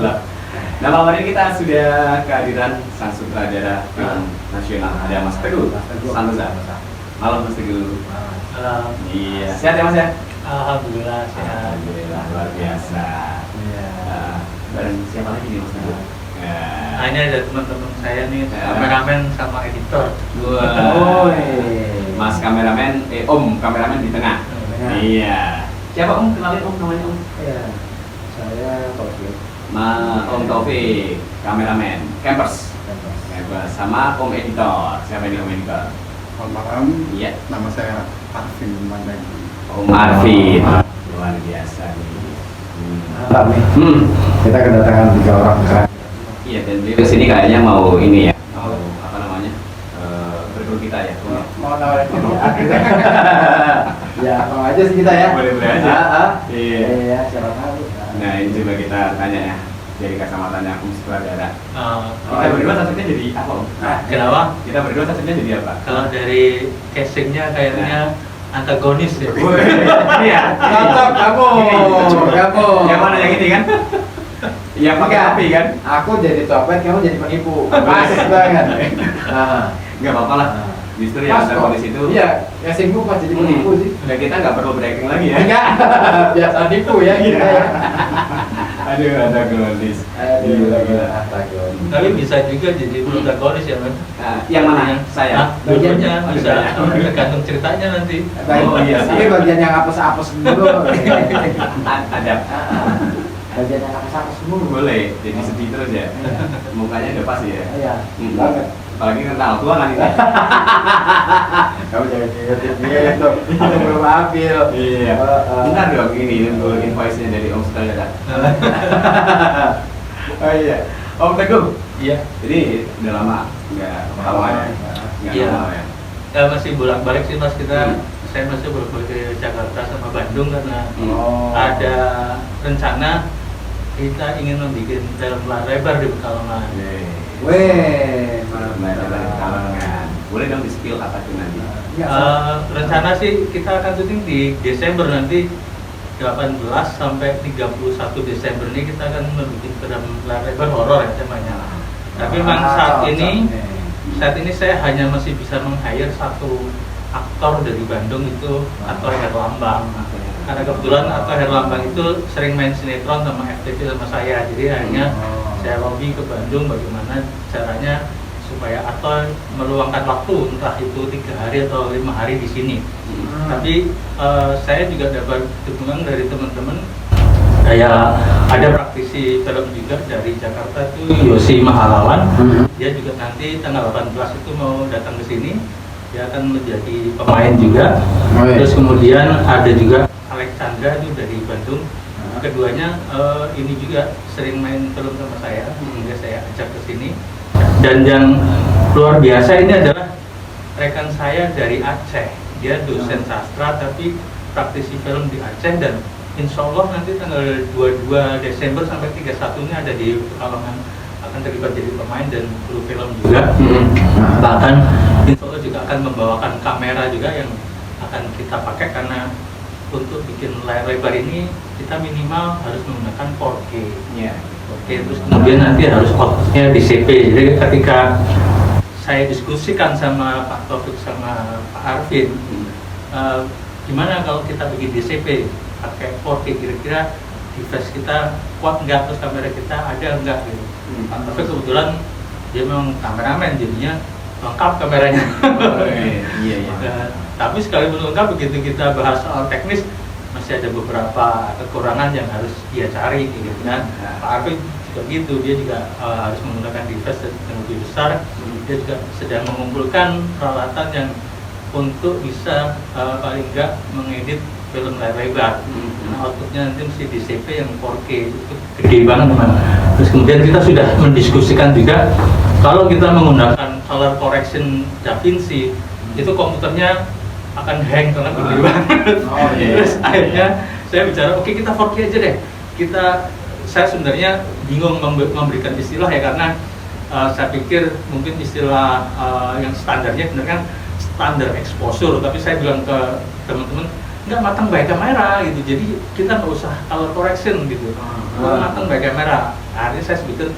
Mantap. Nah, malam ini kita sudah kehadiran sang sutradara film nasional. Ada Mas Teguh Santosa. Malam Mas Teguh. Malam. Iya. Sehat ya Mas ya? Alhamdulillah sehat. Alhamdulillah, luar biasa. Iya. Bareng siapa lagi nih Mas Teguh? Nah, ini ada teman-teman saya nih, kameramen sama editor. Wah. Mas kameramen, Om kameramen di tengah. Iya. Siapa Om? Kenalin Om, namanya Om. Iya, saya Taufik. Om Taufik, kameramen, campers. Sama Om editor. Siapa ini Om editor? Selamat malam. Iya. Nama saya Arvin Mandagi. Om Arvin. Luar biasa nih. Mantap nih. Kita kedatangan 3 orang keren. Iya, dan beliau kesini kayaknya mau ini ya, mau apa namanya, berguru kita ya. Mau nawarin ini ya. Ya, mau aja sih kita ya. Boleh-boleh aja. Iya. Iya, siapa tahu. Nah, ini coba kita tanya ya, dari kacamatanya Om sutradara. Kita Oh, berdua cocoknya jadi apa Om? kenapa? Kita berdua cocoknya jadi apa? Kalau dari casingnya kayaknya antagonis ya. Iya. Cocok kamu. Kamu. Yang mana yang ini kan? Yang pakai api kan? Aku jadi copet, kamu jadi penipu. Pas banget. Nah, Nggak apa-apa lah. Justru yang pas ada kok. kondisi itu. Iya, casingmu pas jadi penipu sih. Dan kita nggak perlu breaking lagi ya. Enggak, biasa nipu ya kita ya. Aduh, ada kondisi. Aduh, Gila. antagonis. Tapi bisa juga jadi protagonis ya, Man. Nah, yang mana? Saya. Dua-duanya Oh, bisa, saya. tergantung ceritanya nanti. Oh, iya sih. Ini bagian yang apes-apes dulu. Ada. Bagian yang apes-apes dulu. Boleh. Jadi sedih terus ya. Mukanya udah pas ya. Iya, Hmm. banget. Apalagi kental tua kan ini. Kamu jangan diinget tuh. Aku belum ambil. Iya. Bentar dong ini nunggu invoice-nya dari Om sutradara. Oh iya. Om Teguh. Iya. Jadi udah lama nggak ketemu ya. Nggak Iya. lama ya. Ya masih bolak-balik sih Mas kita. Saya masih bolak-balik ke Jakarta sama Bandung karena Oh. ada rencana kita ingin membuat film layar lebar di Pekalongan. Weh, Kalangan. Boleh dong di spill apa tuh nanti? Rencana sih kita akan syuting di Desember nanti 18 sampai 31 Desember ini kita akan membuat film layar lebar horor ya temanya. Tapi memang saat ini saya hanya masih bisa meng-hire satu aktor dari Bandung itu aktor Herlambang. Karena kebetulan aktor Herlambang itu sering main sinetron sama FTV sama saya, jadi hanya saya lobby ke Bandung bagaimana caranya supaya aktor meluangkan waktu entah itu 3 hari atau 5 hari di sini. Tapi saya juga dapat dukungan dari teman-teman. Kayak ada praktisi film juga dari Jakarta itu Yosi Mahalawan. Dia juga nanti tanggal 18 itu mau datang ke sini. Dia akan menjadi pemain juga. Terus kemudian ada juga Alexandra itu dari Bandung. Keduanya ini juga sering main film sama saya, sehingga saya ajak ke sini. Dan yang luar biasa ini adalah rekan saya dari Aceh. Dia dosen sastra tapi praktisi film di Aceh dan insya Allah nanti tanggal 22 Desember sampai 31 ini ada di Pekalongan akan terlibat jadi pemain dan kru film juga. Bahkan insya Allah juga akan membawakan kamera juga yang akan kita pakai karena untuk bikin layar lebar ini kita minimal harus menggunakan 4K. Iya. Oke, terus kemudian nanti harus outputnya di CP. Jadi ketika saya diskusikan sama Pak Taufik sama Pak Arvin, gimana kalau kita bikin DCP pakai 4K, kira-kira device kita kuat nggak, terus kamera kita ada nggak gitu. Pak Taufik kebetulan dia memang kameramen, jadinya lengkap kameranya. Iya. Tapi sekalipun lengkap, begitu kita bahas soal teknis masih ada beberapa kekurangan yang harus dia cari gitu kan. Pak Arvin juga gitu, dia juga harus menggunakan device yang lebih besar. Dia juga sedang mengumpulkan peralatan yang untuk bisa paling enggak mengedit film layar lebar. Nah, outputnya nanti mesti di CP yang 4K, itu gede banget teman. Terus kemudian kita sudah mendiskusikan juga kalau kita menggunakan color correction DaVinci itu komputernya akan hang karena gede banget. Terus akhirnya saya bicara, oke kita 4K aja deh. Saya sebenarnya bingung memberikan istilah ya karena saya pikir mungkin istilah yang standarnya benar kan standar exposure, tapi saya bilang ke teman-teman nggak matang by kamera gitu, jadi kita nggak usah color correction gitu, matang by kamera. Akhirnya saya sebutkan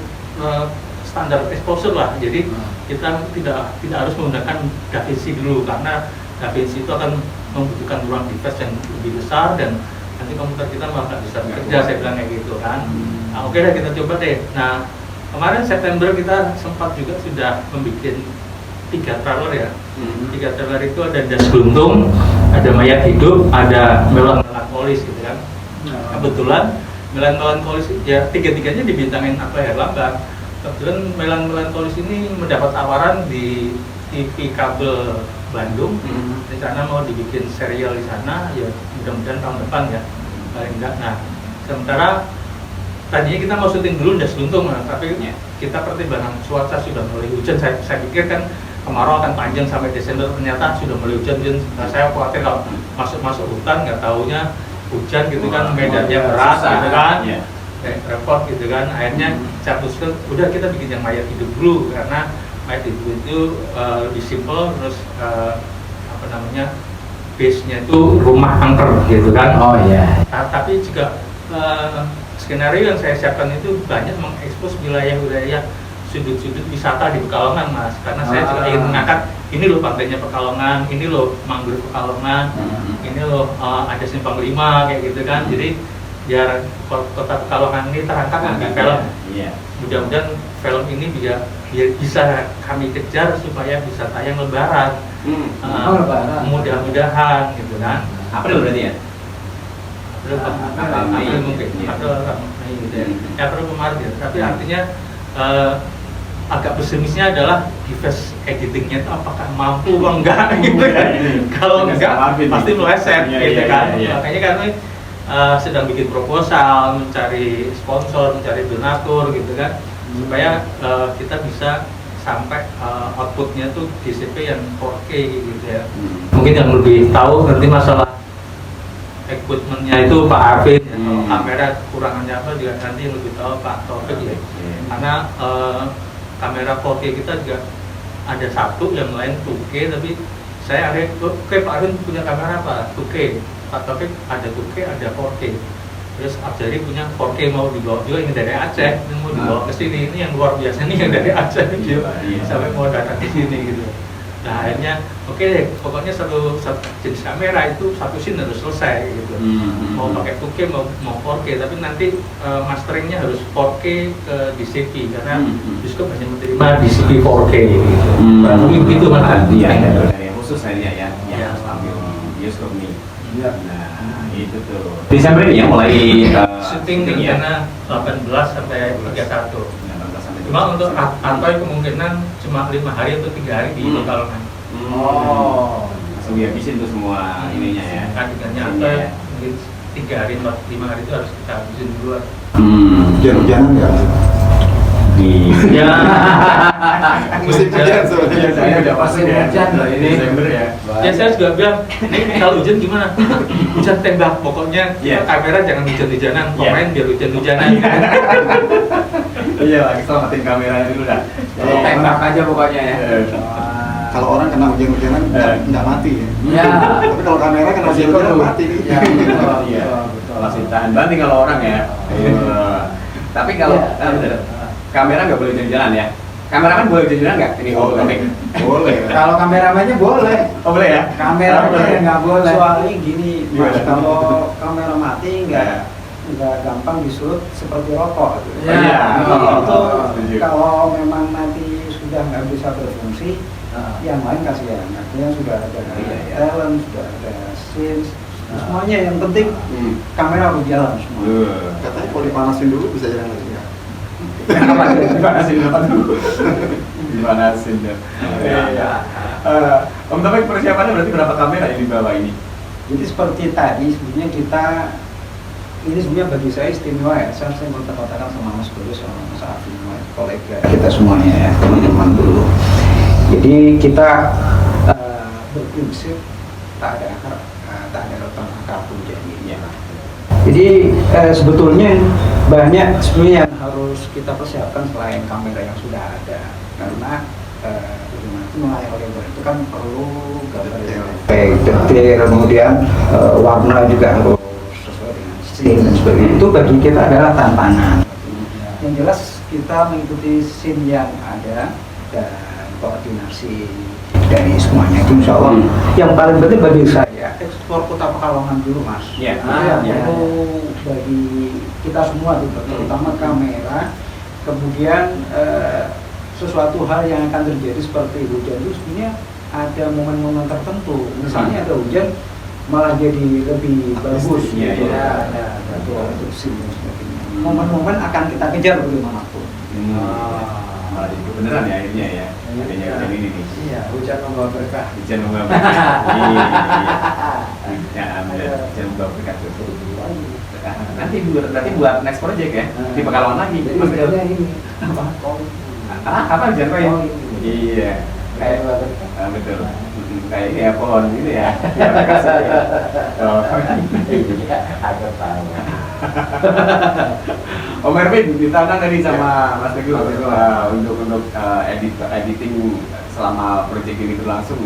standar exposure lah, jadi kita tidak harus menggunakan DaVinci dulu, karena DaVinci itu akan membutuhkan ruang device yang lebih besar dan nanti komputer kita malah nggak bisa bekerja, saya bilang kayak gitu kan. Nah, oke deh, kita coba deh. Nah, kemarin September kita sempat juga sudah membuat 3 trailer ya. 3 trailer itu ada Das Guntung, ada Mayat Hidup, ada Melankolis gitu kan. Kebetulan Melankolis ya tiga-tiganya dibintangin Akbar Herlambang. Kebetulan Melankolis ini mendapat tawaran di TV kabel Bandung. Di sana mau dibikin serial di sana, ya mudah-mudahan tahun depan ya paling enggak. Nah, sementara tadinya kita mau syuting dulu Das Guntung, tapi kita pertimbangan cuaca sudah mulai hujan. Saya pikir kan kemarau akan panjang sampai Desember, ternyata sudah mulai hujan. Nah, saya khawatir kalau masuk hutan nggak taunya hujan gitu kan, medannya berat gitu kan, repot gitu kan. Akhirnya saya putuskan udah kita bikin yang Mayat Hidup dulu, karena Mayat Hidup itu lebih simple, terus apa namanya, base-nya itu rumah angker gitu kan. Tapi juga skenario yang saya siapkan itu banyak mengekspos wilayah-wilayah sudut-sudut wisata di Pekalongan, Mas, karena saya juga ingin mengangkat ini loh pantainya Pekalongan, ini loh mangrove Pekalongan, ini loh ada Simpang 5 kayak gitu kan. Jadi biar kota Pekalongan ini terangkat di film. Mudah-mudahan film ini biar bisa kami kejar supaya bisa tayang Lebaran. Mudah-mudahan gitu kan. April berarti ya? April mungkin, April Mei gitu ya. April kemarin ya. Tapi artinya agak pesimisnya adalah device editingnya itu apakah mampu atau enggak gitu kan. Kalau enggak pasti meleset gitu kan. Makanya kami sedang bikin proposal, mencari sponsor, mencari donatur gitu kan, supaya kita bisa sampai outputnya tuh DCP yang 4K gitu ya. Mungkin yang lebih tahu nanti masalah equipmentnya itu Pak Arvin ya. Kalau kamera kurangannya apa juga nanti yang lebih tahu Pak Taufik ya. Karena kamera 4K kita juga ada satu, yang lain 2K, tapi saya ada, oke Pak Arvin punya kamera apa? 2K, Pak Taufik ada 2K, ada 4K. Terus Abjari punya 4K mau dibawa juga, yang dari Aceh, yang mau dibawa ke sini. Ini yang luar biasa nih, yang dari Aceh gitu. Sampai mau datang ke sini gitu. Nah, akhirnya oke deh, pokoknya satu jenis kamera itu satu scene harus selesai gitu. Mau pakai 2K mau 4K, tapi nanti masteringnya harus 4K ke DCP, karena bioskop hanya menerima DCP 4K gitu. Berarti begitu Mas. Iya, dari khusus hanya ya harus ambil bioskop nih. Nah, itu tuh. Desember ini ya mulai syuting rencana 18 sampai 31. Cuma untuk Antoy kemungkinan cuma 5 hari atau 3 hari di Pekalongan. Langsung dihabisin tuh semua ininya ya. Adegannya Antoy mungkin 3 hari, 4-5 hari itu harus kita habisin dulu. Hujan-hujanan ya? Ya. Musim hujan sebetulnya. Saya udah pasti hujan loh ini Desember ya. Ya saya juga bilang, ini kalau hujan gimana? Hujan tembak, pokoknya kamera jangan hujan-hujanan, pemain biar hujan-hujanan. Iya, lagi selamatin kameranya dulu dah. Tembak aja pokoknya ya. Kalau orang kena hujan-hujanan nggak mati ya. Iya. Tapi kalau kamera kena hujan-hujanan mati. Iya. Masih tahan banting kalau orang ya. Tapi kalau kamera nggak boleh jalan-jalan ya. Kameramen boleh jalan-jalan nggak? Ini Boleh. Kalau kameramannya boleh. Oh boleh ya? Kameranya nggak boleh. Soalnya gini, Mas, Gimana? kalau kamera mati nggak gampang disulut seperti rokok. Gitu. Ya. Iya. Itu Setuju. kalau memang nanti sudah nggak bisa berfungsi, yang lain kasihan. Artinya sudah ada talent, sudah ada scenes, semuanya yang penting kamera harus jalan semua. Katanya kalau dipanasin dulu bisa jalan lagi ya. Dipanasin apa dulu? Dipanasin deh. Om Taufik, persiapannya berarti berapa kamera yang dibawa ini? Jadi seperti tadi sebenarnya kita ini sebenarnya bagi saya istimewa ya. Saya mau katakan sama Mas Dulu, sama Mas Afin, kolega kita semuanya ya, teman-teman dulu. Jadi kita berprinsip tak ada akar, tak ada rotong akar pun jadinya. Jadi sebetulnya banyak sebenarnya yang harus kita persiapkan selain kamera yang sudah ada, karena gimana. Itu melayang labor itu kan perlu gambar Detail. yang baik, detail, kemudian warna juga harus sesuai dengan scene dan sebagainya. Itu bagi kita adalah tantangan. Yang jelas kita mengikuti scene yang ada dan koordinasi dari semuanya itu insya Allah. Yang paling penting bagi saya ekspor Kota Pekalongan dulu mas. Iya. Itu bagi kita semua juga, terutama kamera. Kemudian sesuatu hal yang akan terjadi seperti hujan itu sebenarnya ada momen-momen tertentu. Misalnya ada hujan malah jadi lebih bagus. Iya, gitu. iya. Ada untuk scene dan sebagainya. Momen-momen akan kita kejar bagaimanapun. Malah jadi beneran ya akhirnya ya. Adanya hujan ini nih. Iya, hujan membawa berkah. Hujan membawa berkah. Iya. Ya, hujan membawa berkah betul. Nanti berarti buat next project ya di Pekalongan lagi. Jadi Mas hujannya Betul. ini apa? Kong. Apa hujan kok ya? Oh, Iya. Kayak membawa berkah. Betul. Kayak ini ya pohon gitu ya. Ya makasih ya. Oh. Iya, agak tahu. Om Erwin ditantang tadi sama Mas Teguh untuk editing selama proyek ini berlangsung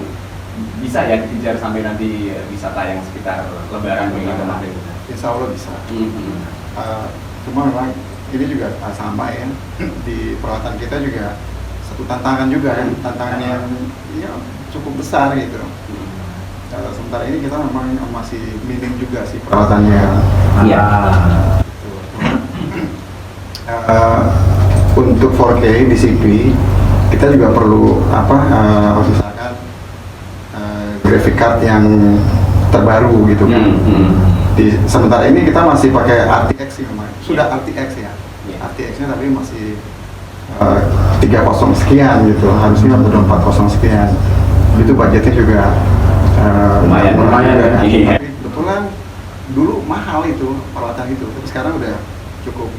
bisa ya dikejar sampai nanti bisa tayang sekitar Lebaran begitu Mas Teguh. Insya Allah bisa. Cuma memang ini juga sama ya, di peralatan kita juga satu tantangan juga kan, tantangan yang ya, cukup besar gitu. Sementara ini kita memang masih minim juga sih peralatannya. Iya. Untuk 4K DCP kita juga perlu usahakan graphic card yang terbaru gitu kan. Sementara ini kita masih pakai RTX sih memang. Sudah RTX ya. RTX-nya tapi masih 30 sekian gitu. Harusnya udah 40 sekian. Itu budgetnya juga Lumayan. juga. Iya. Tapi kebetulan dulu mahal itu peralatan itu. Tapi sekarang udah cukup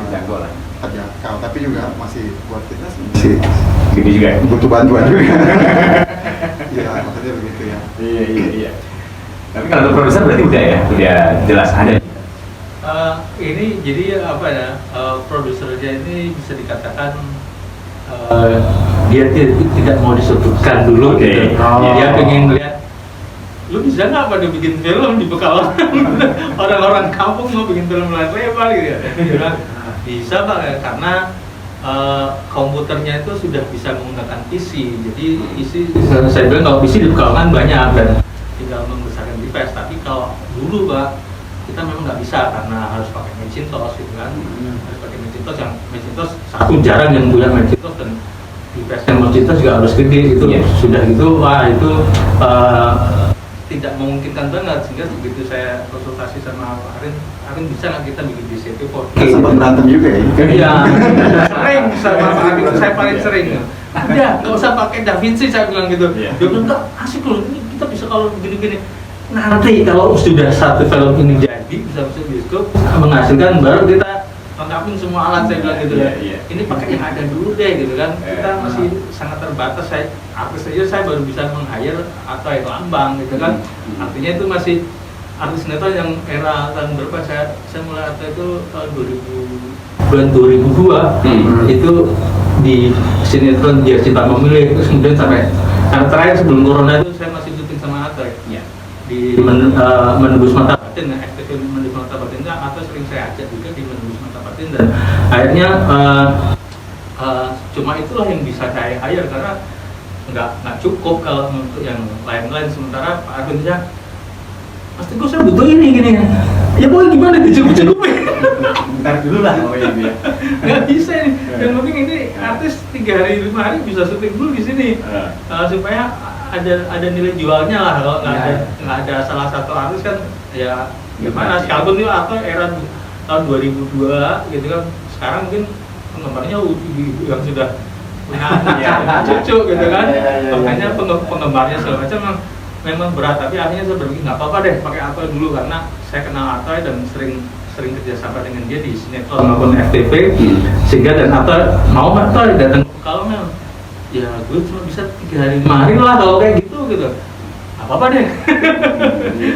Jago lah. terjangkau. Tapi juga masih buat kita masih Gitu juga. butuh bantuan juga. Ya maksudnya begitu ya. Iya. Tapi kalau untuk produser berarti udah jelas ada. Ini jadi apa ya, produsernya ini bisa dikatakan dia tidak mau disebutkan dulu gitu. Dia pengen lihat, lu bisa nggak pada bikin film di Pekalongan? Orang-orang kampung mau bikin film layar lebar gitu ya. Dia bilang, bisa Pak, karena komputernya itu sudah bisa menggunakan PC. Jadi PC, saya bilang kalau PC di Pekalongan banyak dan tinggal membesarkan device. Tapi kalau dulu Pak, kita memang nggak bisa karena harus pakai Macintosh gitu kan. Harus pakai Macintosh, yang Macintosh satu jarang yang punya Macintosh, dan device yang Macintosh juga harus gede itu. Sudah gitu, wah itu tidak memungkinkan banget, sehingga begitu saya konsultasi sama Pak Arin bisa nggak kita bikin DCP 4K? Kita sempat berantem juga ya. Iya, sering sama Pak Arin, saya paling sering. Udah, nggak usah pakai DaVinci, saya bilang gitu. Dia bilang, enggak, asik loh, ini kita bisa kalau begini-gini. Nanti kalau sudah satu film ini jadi, bisa masuk bioskop, menghasilkan, baru kita lengkapin semua alat, saya bilang gitu. Ini pakai yang ada dulu deh gitu kan. Kita masih sangat terbatas, artis saja saya baru bisa meng-hire atau yang lambang gitu kan. Artinya itu masih artis sinetron yang era tahun berapa, saya mulai atau itu tahun 2002 itu di sinetron Dia Cinta Memilih, terus kemudian sampai yang terakhir sebelum corona itu saya masih syuting sama Atoy di Menembus Mata Batin, FTV Menembus Mata Batin, atau sering saya ajak juga di Menembus Mata Batin, dan akhirnya cuma itulah yang bisa saya hire karena nggak cukup kalau untuk yang lain-lain. Sementara Pak Arvin bilang, Mas Teguh saya butuh ini gini ya boleh gimana dicukup-cukupin. Bentar dulu lah. Oh iya. Nggak bisa nih. Yang penting ini artis 3 hari 5 hari bisa syuting dulu di sini supaya ada nilai jualnya lah. Kalau nggak ada salah satu artis kan ya gimana, sekalipun itu atau era tahun 2002 gitu kan, sekarang mungkin penggemarnya ibu-ibu yang sudah punya cucu gitu kan, makanya penggemarnya segala macam memang berat. Tapi akhirnya saya berpikir nggak apa-apa deh pakai Atoy dulu, karena saya kenal Atoy dan sering kerjasama dengan dia di sinetron maupun FTV, sehingga dan Atoy mau nggak Atoy datang ke Pekalongan, ya gue cuma bisa 3 hari 5 hari lah kalau kayak gitu. Apa-apa deh.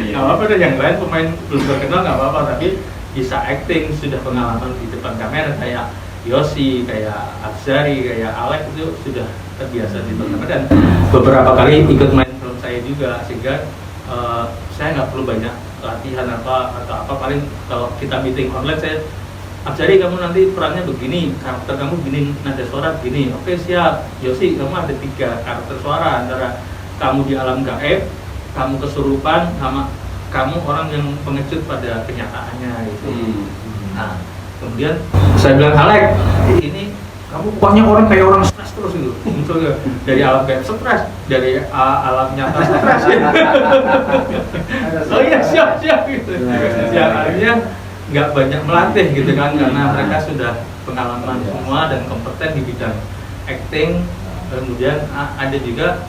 Nggak apa-apa deh, yang lain pemain belum terkenal nggak apa-apa, tapi bisa acting, sudah pengalaman di depan kamera kayak Yosi, kayak Afzari, kayak Alex itu sudah terbiasa ditonton, dan beberapa kali ikut main film saya juga, sehingga saya nggak perlu banyak latihan atau apa, paling kalau kita meeting online saya, Abjari kamu nanti perannya begini, karakter kamu begini, nada suara begini, oke siap. Yosi kamu ada 3 karakter suara, antara kamu di alam gaib, kamu kesurupan, sama kamu orang yang pengecut pada kenyataannya gitu. Nah, kemudian saya bilang, Alek, ini kamu pokoknya orang kayak orang stres terus gitu. Misalnya dari alam gaib stres, dari alam nyata stres. Oh iya, siap gitu. Ya, artinya nggak banyak melatih gitu kan, karena mereka sudah pengalaman semua dan kompeten di bidang acting. Kemudian ada juga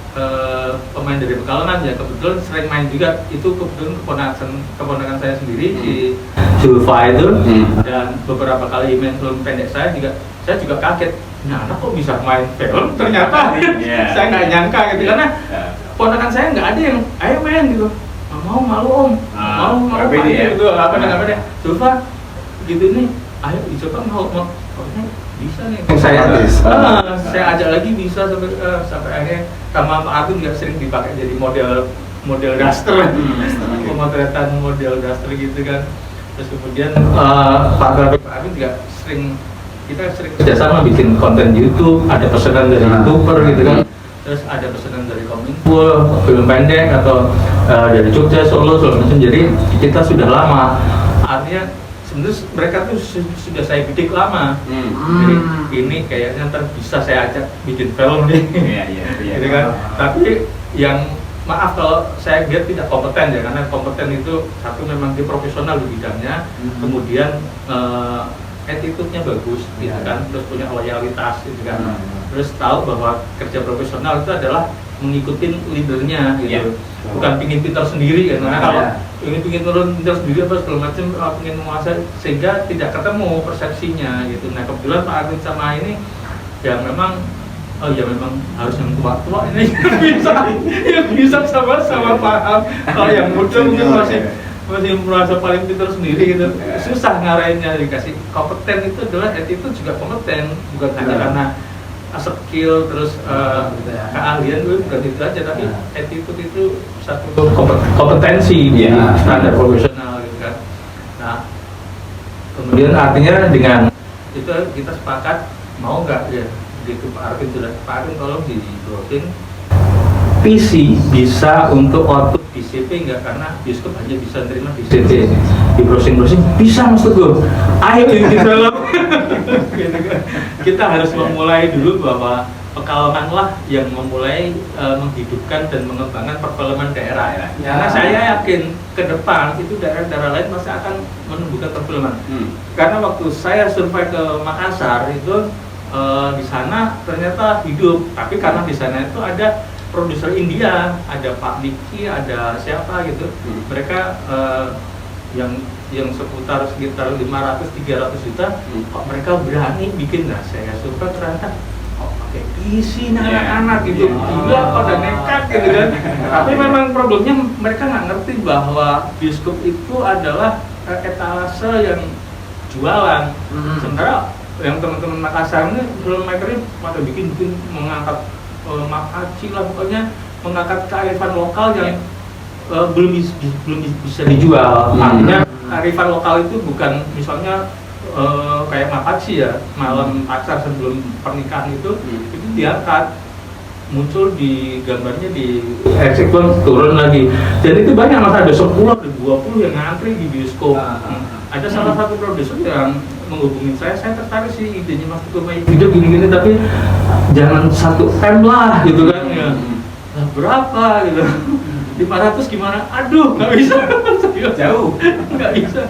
pemain dari Pekalongan ya, kebetulan sering main juga, itu kebetulan keponakan saya sendiri di Zulfa itu, dan beberapa kali main film pendek saya juga kaget, nah anak kok bisa main film ternyata. Saya nggak nyangka gitu, karena ponakan saya nggak ada yang ayo main gitu, mau malu om, mau main gitu, apa namanya Zulfa gitu nih, ayo dicoba mau bisa nih. Saya ajak lagi bisa sampai akhirnya sama Pak Agung juga sering dipakai jadi model daster, pemotretan model daster gitu kan. Terus kemudian Pak Agung juga kita sering kerjasama bikin konten YouTube, ada pesanan dari YouTuber gitu kan. Terus ada pesanan dari Kominfo, film pendek atau dari Jogja, Solo macam. Jadi kita sudah lama, artinya sebenarnya mereka tuh sudah saya bidik lama. Jadi ini kayaknya ntar bisa saya ajak bikin film nih. Gitu kan. Tapi yang maaf kalau saya lihat tidak kompeten ya, karena kompeten itu satu memang dia profesional di bidangnya, kemudian attitude-nya bagus gitu kan, terus punya loyalitas gitu kan. Terus tahu bahwa kerja profesional itu adalah mengikuti leadernya gitu. Bukan pingin pintar sendiri kan, karena kalau ingin pintar sendiri apa segala macam, ingin menguasai, sehingga tidak ketemu persepsinya gitu. Nah kebetulan Pak Agung sama ini ya memang memang harus yang tua-tua ini yang bisa sama-sama paham. Kalau yang muda mungkin masih merasa paling pintar sendiri gitu, susah ngarahinnya. Dikasih kompeten itu adalah attitude juga kompeten, bukan hanya karena skill terus keahlian bukan itu aja, tapi attitude itu satu kompetensi di standar profesional gitu kan. Nah kemudian artinya dengan itu kita sepakat mau nggak ya gitu, Pak Arvin sudah, Pak Arvin tolong di browsing PC bisa untuk output DCP enggak, karena bioskop hanya bisa terima DCP. Di browsing bisa maksud gue, ayo di film. Gitu kan. Kita harus memulai dulu bahwa Pekalongan lah yang memulai menghidupkan dan mengembangkan perfilman daerah ya. Karena saya yakin ke depan itu daerah-daerah lain masih akan menumbuhkan perfilman. Karena waktu saya survei ke Makassar itu di sana ternyata hidup, tapi karena di sana itu ada produser India, ada Pak Diki, ada siapa gitu, mereka yang sekitar 500-300 juta, kok mereka berani bikin. Nah saya survei ternyata pakai PC anak-anak gitu, gila pada nekat gitu kan. Tapi memang problemnya mereka nggak ngerti bahwa bioskop itu adalah etalase yang jualan. Sementara yang teman-teman Makassar ini filmmaker pada bikin mengangkat makaci lah, pokoknya mengangkat kearifan lokal yang belum bisa dijual. Artinya kearifan lokal itu bukan misalnya kayak makaci ya, malam pacar sebelum pernikahan itu diangkat, muncul di gambarnya di eksekuen, turun lagi, dan itu banyak, masa ada 10 ada 20 yang ngantri di bioskop. Ada salah satu produser yang menghubungi saya tertarik sih idenya Mas Tukur main video gini-gini, tapi jangan 1M lah gitu kan ya. Nah, berapa gitu, 500 gimana? Aduh nggak bisa. Jauh nggak bisa.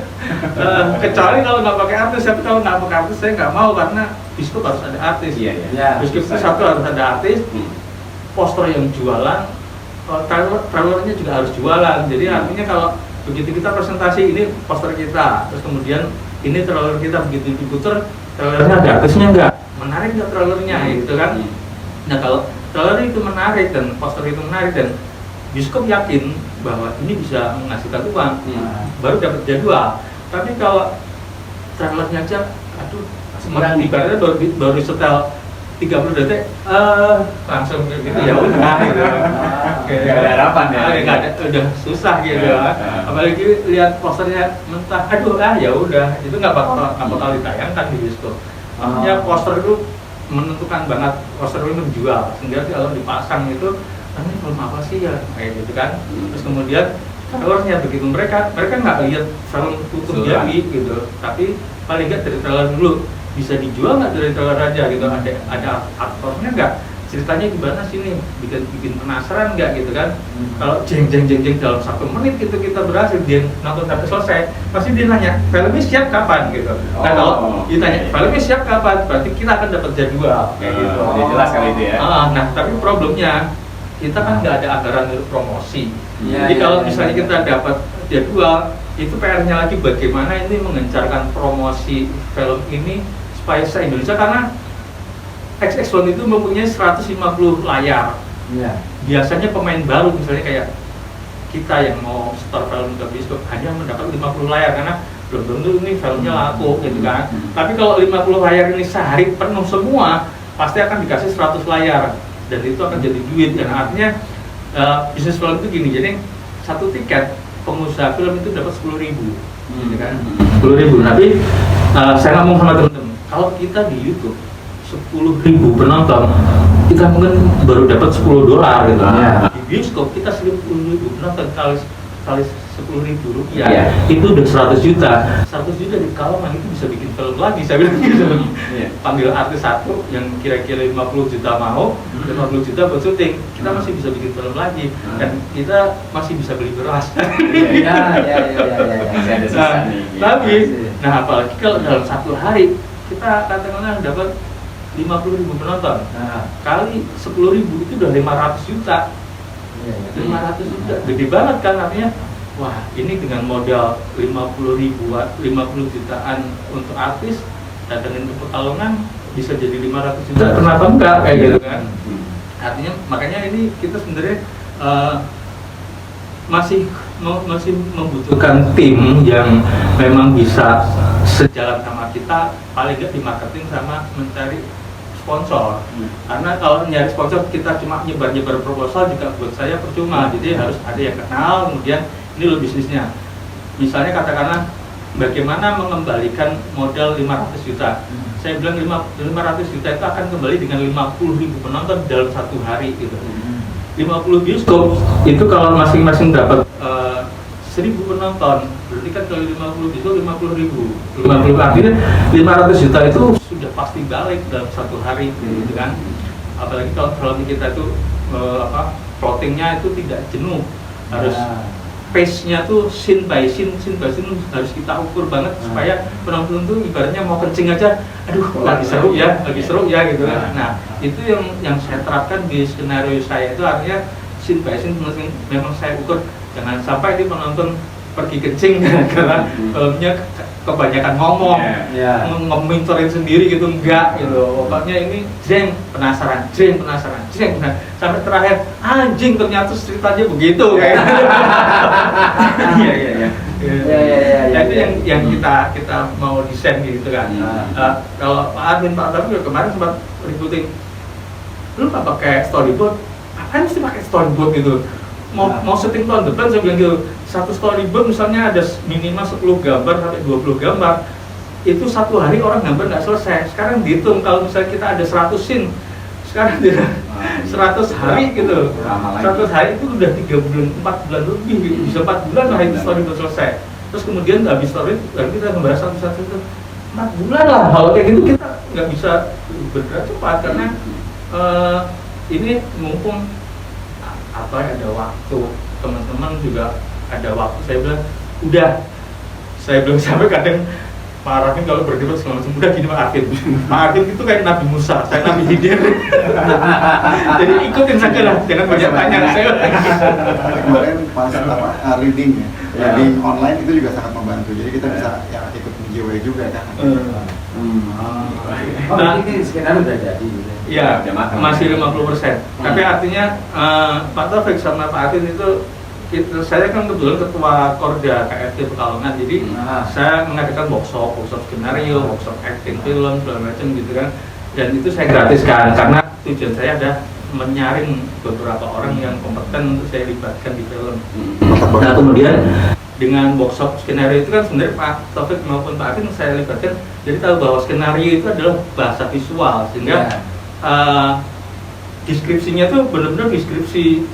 Kecuali kalau nggak pakai artis, tapi kalau nggak pakai artis saya nggak mau, karena bioskop harus ada artis. Bioskop itu satu harus ada artis, poster yang jualan, trailernya juga harus jualan. Jadi artinya kalau begitu kita presentasi ini poster kita, terus kemudian ini trailer kita, begitu diputer trailernya ada artisnya nggak, menarik nggak trailernya gitu kan. Nah kalau trailer itu menarik dan poster itu menarik dan bioskop yakin bahwa ini bisa menghasilkan uang, baru dapat jadwal. Tapi kalau trailernya aja, aduh, ibaratnya baru setel 3 30 detik langsung gitu ya udah gitu. Nggak ada harapan ya? Nggak ada, udah susah gitu. Apalagi lihat posternya mentah, aduh ya udah, itu nggak bakal ditayangkan di bioskop. Maksudnya poster itu menentukan banget, poster itu menjual. Sehingga kalau dipasang itu, ini film apa sih ya, kayak gitu kan. Terus kemudian trailernya begitu mereka nggak lihat film utuh jadi gitu, tapi paling nggak dari trailer dulu bisa dijual nggak dari trailer aja gitu, ada aktornya nggak, ceritanya gimana sih nih, bikin penasaran nggak gitu kan. Kalau jeng dalam 1 menit itu kita berhasil dia nonton sampai selesai, pasti dia nanya filmnya siap kapan gitu. Nah kalau ditanya filmnya siap kapan, berarti kita akan dapat jadwal kayak gitu. Udah jelas kali itu ya. Nah tapi problemnya kita kan nggak ada anggaran untuk promosi. Ya, Jadi kalau ya, misalnya ya. kita dapat jadwal, itu PR-nya lagi bagaimana ini mengencarkan promosi film ini supaya se-Indonesia, karena XX1 itu mempunyai 150 layar. Iya. Biasanya pemain baru misalnya kayak kita yang mau store film ke bioskop hanya mendapat 50 layar karena belum tentu ini filmnya laku gitu kan. Tapi kalau 50 layar ini sehari penuh semua, pasti akan dikasih 100 layar dan itu akan jadi duit. Dan artinya bisnis film itu gini, jadi satu tiket pengusaha film itu dapat 10.000 gitu kan. 10.000. Tapi saya ngomong sama teman-teman, kalau kita di YouTube 10.000 penonton, kita mungkin baru dapat $10 gitu. Ya. Di bioskop kita 10.000 penonton kali 10.000 rupiah, Iya. itu udah 100 juta. 100 juta di Kalongan itu bisa bikin film lagi, saya bilang gitu. Iya. Panggil artis satu yang kira-kira 50 juta mau, 50 juta buat syuting, kita masih bisa bikin film lagi dan kita masih bisa beli beras. Ya. Masih ada sisa Nah, nih. Gitu. tapi, nah apalagi kalau dalam 1 hari kita katakanlah dapat 50.000 penonton, Nah, kali 10.000 itu udah 500 juta. 500 juta, gede banget kan, artinya wah ini dengan modal 50 jutaan untuk artis datangin ke Pekalongan bisa jadi 500 juta, kenapa enggak kayak gitu kan. Artinya makanya ini kita sebenarnya masih membutuhkan tim yang memang bisa sejalan sama kita, paling nggak di marketing sama mencari sponsor. Karena kalau nyari sponsor kita cuma nyebar proposal juga buat saya percuma. Jadi harus ada yang kenal, kemudian ini loh bisnisnya. Misalnya katakanlah bagaimana mengembalikan modal 500 juta. Saya bilang 500 juta itu akan kembali dengan 50.000 penonton dalam 1 hari gitu. 50 bioskop itu kalau masing-masing dapat 1.000 penonton, berarti kan kalau 50 bioskop 50.000. 50 artinya 500 juta itu sudah pasti balik dalam 1 hari gitu kan. Apalagi kalau film kita itu plottingnya itu tidak jenuh, harus pace-nya tuh scene by scene harus kita ukur banget supaya penonton tuh ibaratnya mau kencing aja, aduh lagi seru ya gitu. Nah itu yang saya terapkan di skenario saya, itu artinya scene by scene memang saya ukur, jangan sampai di penonton pergi kencing karena filmnya kebanyakan ngomong, ngemintorin sendiri gitu, enggak gitu. Pokoknya ini jeng penasaran, sampai terakhir anjing ternyata ceritanya begitu kayak. Iya. Nah itu yang kita mau desain gitu kan. Kalau Pak Arvin, Pak Arvin kemarin sempat ributin, lu nggak pakai storyboard, apaan mesti pakai storyboard gitu? Mau syuting tahun depan, saya bilang gitu, satu storyboard misalnya ada minimal 10 gambar sampai 20 gambar, itu 1 hari orang gambar nggak selesai. Sekarang dihitung kalau misalnya kita ada 100 scene, sekarang dia 100 hari gitu, 100 hari itu udah 3 bulan, 4 bulan lebih, bisa 4 bulan lah itu storyboard selesai. Terus kemudian habis story, lalu kita membahas satu-satu itu 4 bulan lah. Kalau kayak gitu kita nggak bisa bergerak cepat karena ini mumpung ada waktu, teman-teman juga ada waktu. Saya bilang sampai kadang Pak Arvin kalau berdebat segala macam, udah gini Pak Arvin itu kayak Nabi Musa, saya Nabi Khidir. Jadi ikutin saja lah, jangan banyak tanya. Saya Kemarin pas reading ya, reading online itu juga sangat membantu. Jadi kita bisa ikut giveaway juga kan. Nah, ini skenario udah jadi. Iya, masih 50%. Tapi artinya Pak Taufik sama Pak Arvin itu, saya kan kebetulan ketua Korda KFT Pekalongan, jadi saya mengadakan workshop skenario, workshop acting film segala macam gitu kan. dan itu saya gratiskan karena tujuan saya ada menyaring beberapa orang yang kompeten untuk saya libatkan di film. Nah kemudian dengan workshop skenario itu kan sebenarnya Pak Taufik maupun Pak Arvin saya libatkan, jadi tahu bahwa skenario itu adalah bahasa visual sehingga deskripsinya tuh benar-benar deskripsi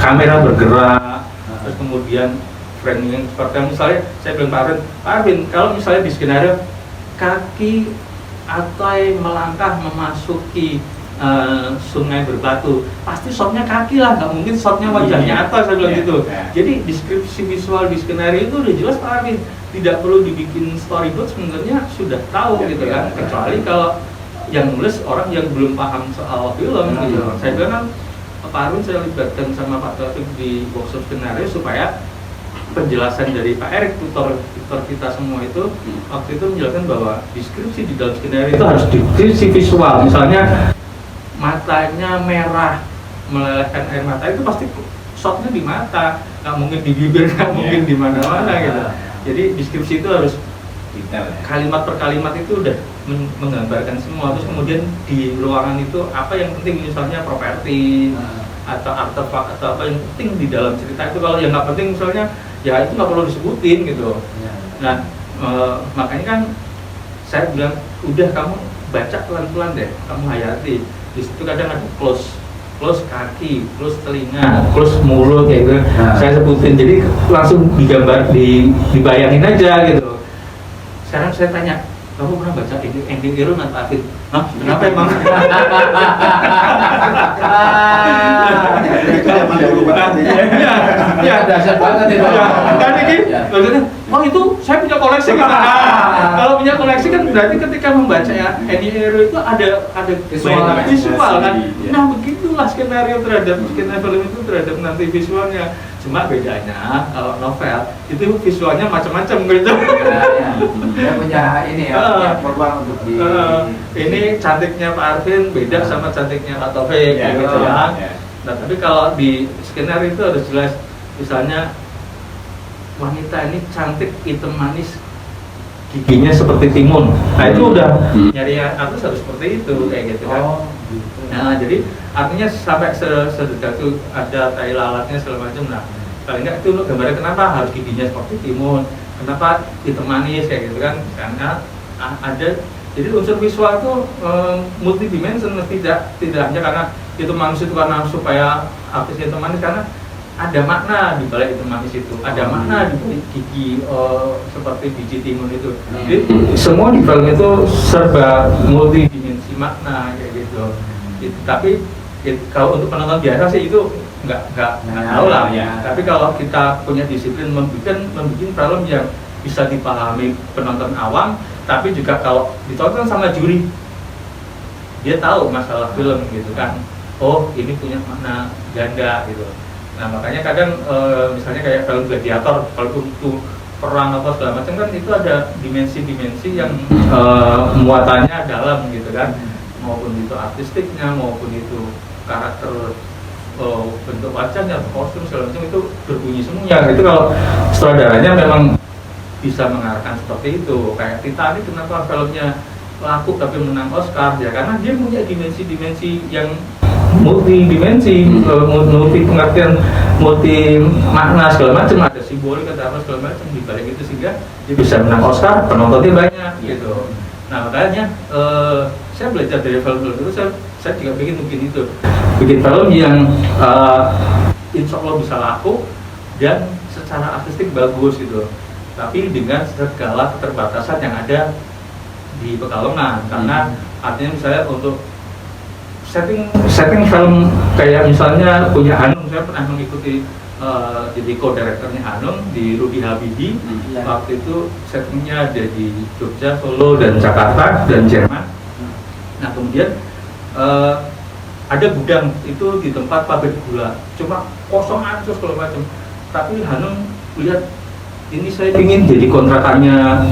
kamera bergerak, terus kemudian framing seperti misalnya saya bilang Pak Arvin kalau misalnya di skenario kaki Atai melangkah memasuki sungai berbatu, pasti shotnya kaki lah, nggak mungkin shotnya wajahnya Atai, saya bilang gitu. Jadi deskripsi visual di skenario itu udah jelas Pak Arvin, tidak perlu dibikin storyboard, sebenarnya sudah tahu gitu kan, kecuali kalau yang nulis orang yang belum paham soal film gitu. Saya bilang kan Pak Arvin saya libatkan sama Pak Taufik di workshop skenario supaya penjelasan dari Pak Erik, tutor kita semua itu waktu itu menjelaskan bahwa deskripsi di dalam skenario itu harus deskripsi visual. Misalnya matanya merah melelehkan air mata, itu pasti shotnya di mata, nggak mungkin di bibir, nggak mungkin di mana-mana gitu. Jadi deskripsi itu harus detail ya. Kalimat per kalimat itu udah menggambarkan semua. Terus kemudian di ruangan itu apa yang penting, misalnya properti atau artefak atau apa yang penting di dalam cerita itu. Kalau yang nggak penting misalnya ya itu nggak perlu disebutin gitu. Nah makanya kan saya bilang udah kamu baca pelan-pelan deh, kamu hayati. Di situ kadang ada close kaki, close telinga, close mulut kayak gitu. Saya sebutin, jadi langsung dibayangin aja gitu. Sekarang saya tanya, kamu pernah baca ending Irun atau Afid? Hah? Kenapa emang? Iya, dasar banget itu. Kan ini, maksudnya, oh itu saya punya koleksi kan? Kalau punya koleksi kan berarti ketika membaca ya ending Irun itu ada visual kan? Nah begitulah skenario terhadap film itu terhadap nanti visualnya. Cuma bedanya kalau novel itu visualnya macam-macam gitu. Dia punya ini ya, peluang untuk di. Ini cantiknya Pak Arvin beda sama cantiknya Pak Taufik gitu ya. Nah tapi kalau di skenario itu harus jelas, misalnya wanita ini cantik, hitam manis, giginya seperti timun. Nah itu udah nyari artis harus seperti itu kayak gitu kan. Nah jadi artinya sampai sedekat itu ada tai lalatnya segala macam. Nah paling enggak itu untuk gambarnya kenapa harus giginya seperti timun, kenapa hitam manis kayak gitu kan, karena ada. Jadi unsur visual itu multidimension, tidak hanya karena itu manis itu karena supaya artisnya itu manis, karena ada makna di balik itu manis itu, ada makna di balik gigi seperti biji timun itu. Jadi semua di film itu serba multidimensi makna kayak gitu. Tapi kalau untuk penonton biasa sih itu nggak tahu lah ya. Tapi kalau kita punya disiplin membuat film yang bisa dipahami penonton awam, tapi juga kalau ditonton sama juri dia tahu masalah film gitu kan, oh ini punya makna ganda gitu. Nah makanya kadang misalnya kayak film Gladiator, kalau itu perang apa segala macam kan itu ada dimensi-dimensi yang muatannya dalam gitu kan, maupun itu artistiknya maupun itu karakter bentuk wajahnya, kostum segala macam itu berbunyi semuanya. Itu kalau sutradaranya memang bisa mengarahkan seperti itu. Kayak Titanic kenapa filmnya laku tapi menang Oscar ya karena dia punya dimensi-dimensi yang multi-dimensi, multi pengertian, multi makna segala macam, ada simbolik atau apa segala macam di balik itu sehingga dia bisa menang Oscar, penontonnya banyak gitu. Nah makanya saya belajar dari film-film itu, saya juga bikin film yang insya Allah bisa laku dan secara artistik bagus gitu, tapi dengan segala keterbatasan yang ada di Pekalongan. Karena artinya misalnya untuk setting film kayak misalnya punya Hanung, saya pernah mengikuti jadi co-directornya Hanung di Rudy Habibie. Waktu itu settingnya ada di Jogja, Solo, dan Jakarta dan Jerman. Nah kemudian ada gudang itu di tempat pabrik gula, cuma kosong aja segala macam. Tapi Hanung lihat ini saya ingin jadi kontrakannya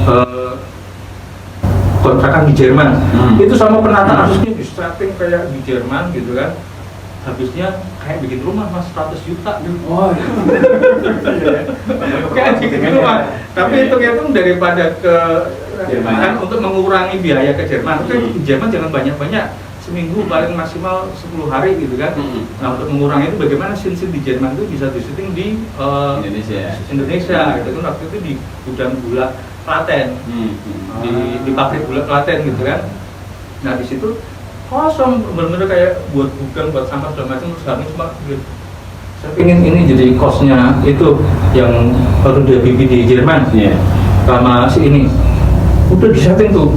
kontrakan di Jerman. Itu sama penataan harusnya di setting kayak di Jerman gitu kan. Habisnya kayak bikin rumah mas 100 juta gitu. Oh iya. Kayak bikin rumah. Tapi hitung-hitung daripada ke Jerman. Kan untuk mengurangi biaya ke Jerman. Oke, di Jerman jangan banyak-banyak, seminggu paling maksimal 10 hari gitu kan. Nah, untuk mengurangi itu bagaimana scene-scene di Jerman itu bisa disyuting di Indonesia gitu kan. Waktu itu di gudang gula Klaten, di pabrik gula Klaten gitu kan. Nah di situ kosong, benar-benar kayak buat gudang, buat sampah segala macam, terus kami cuma gitu. Saya ingin ini jadi kosnya itu yang baru dia bibi di Jerman, sama si ini udah disetting tuh,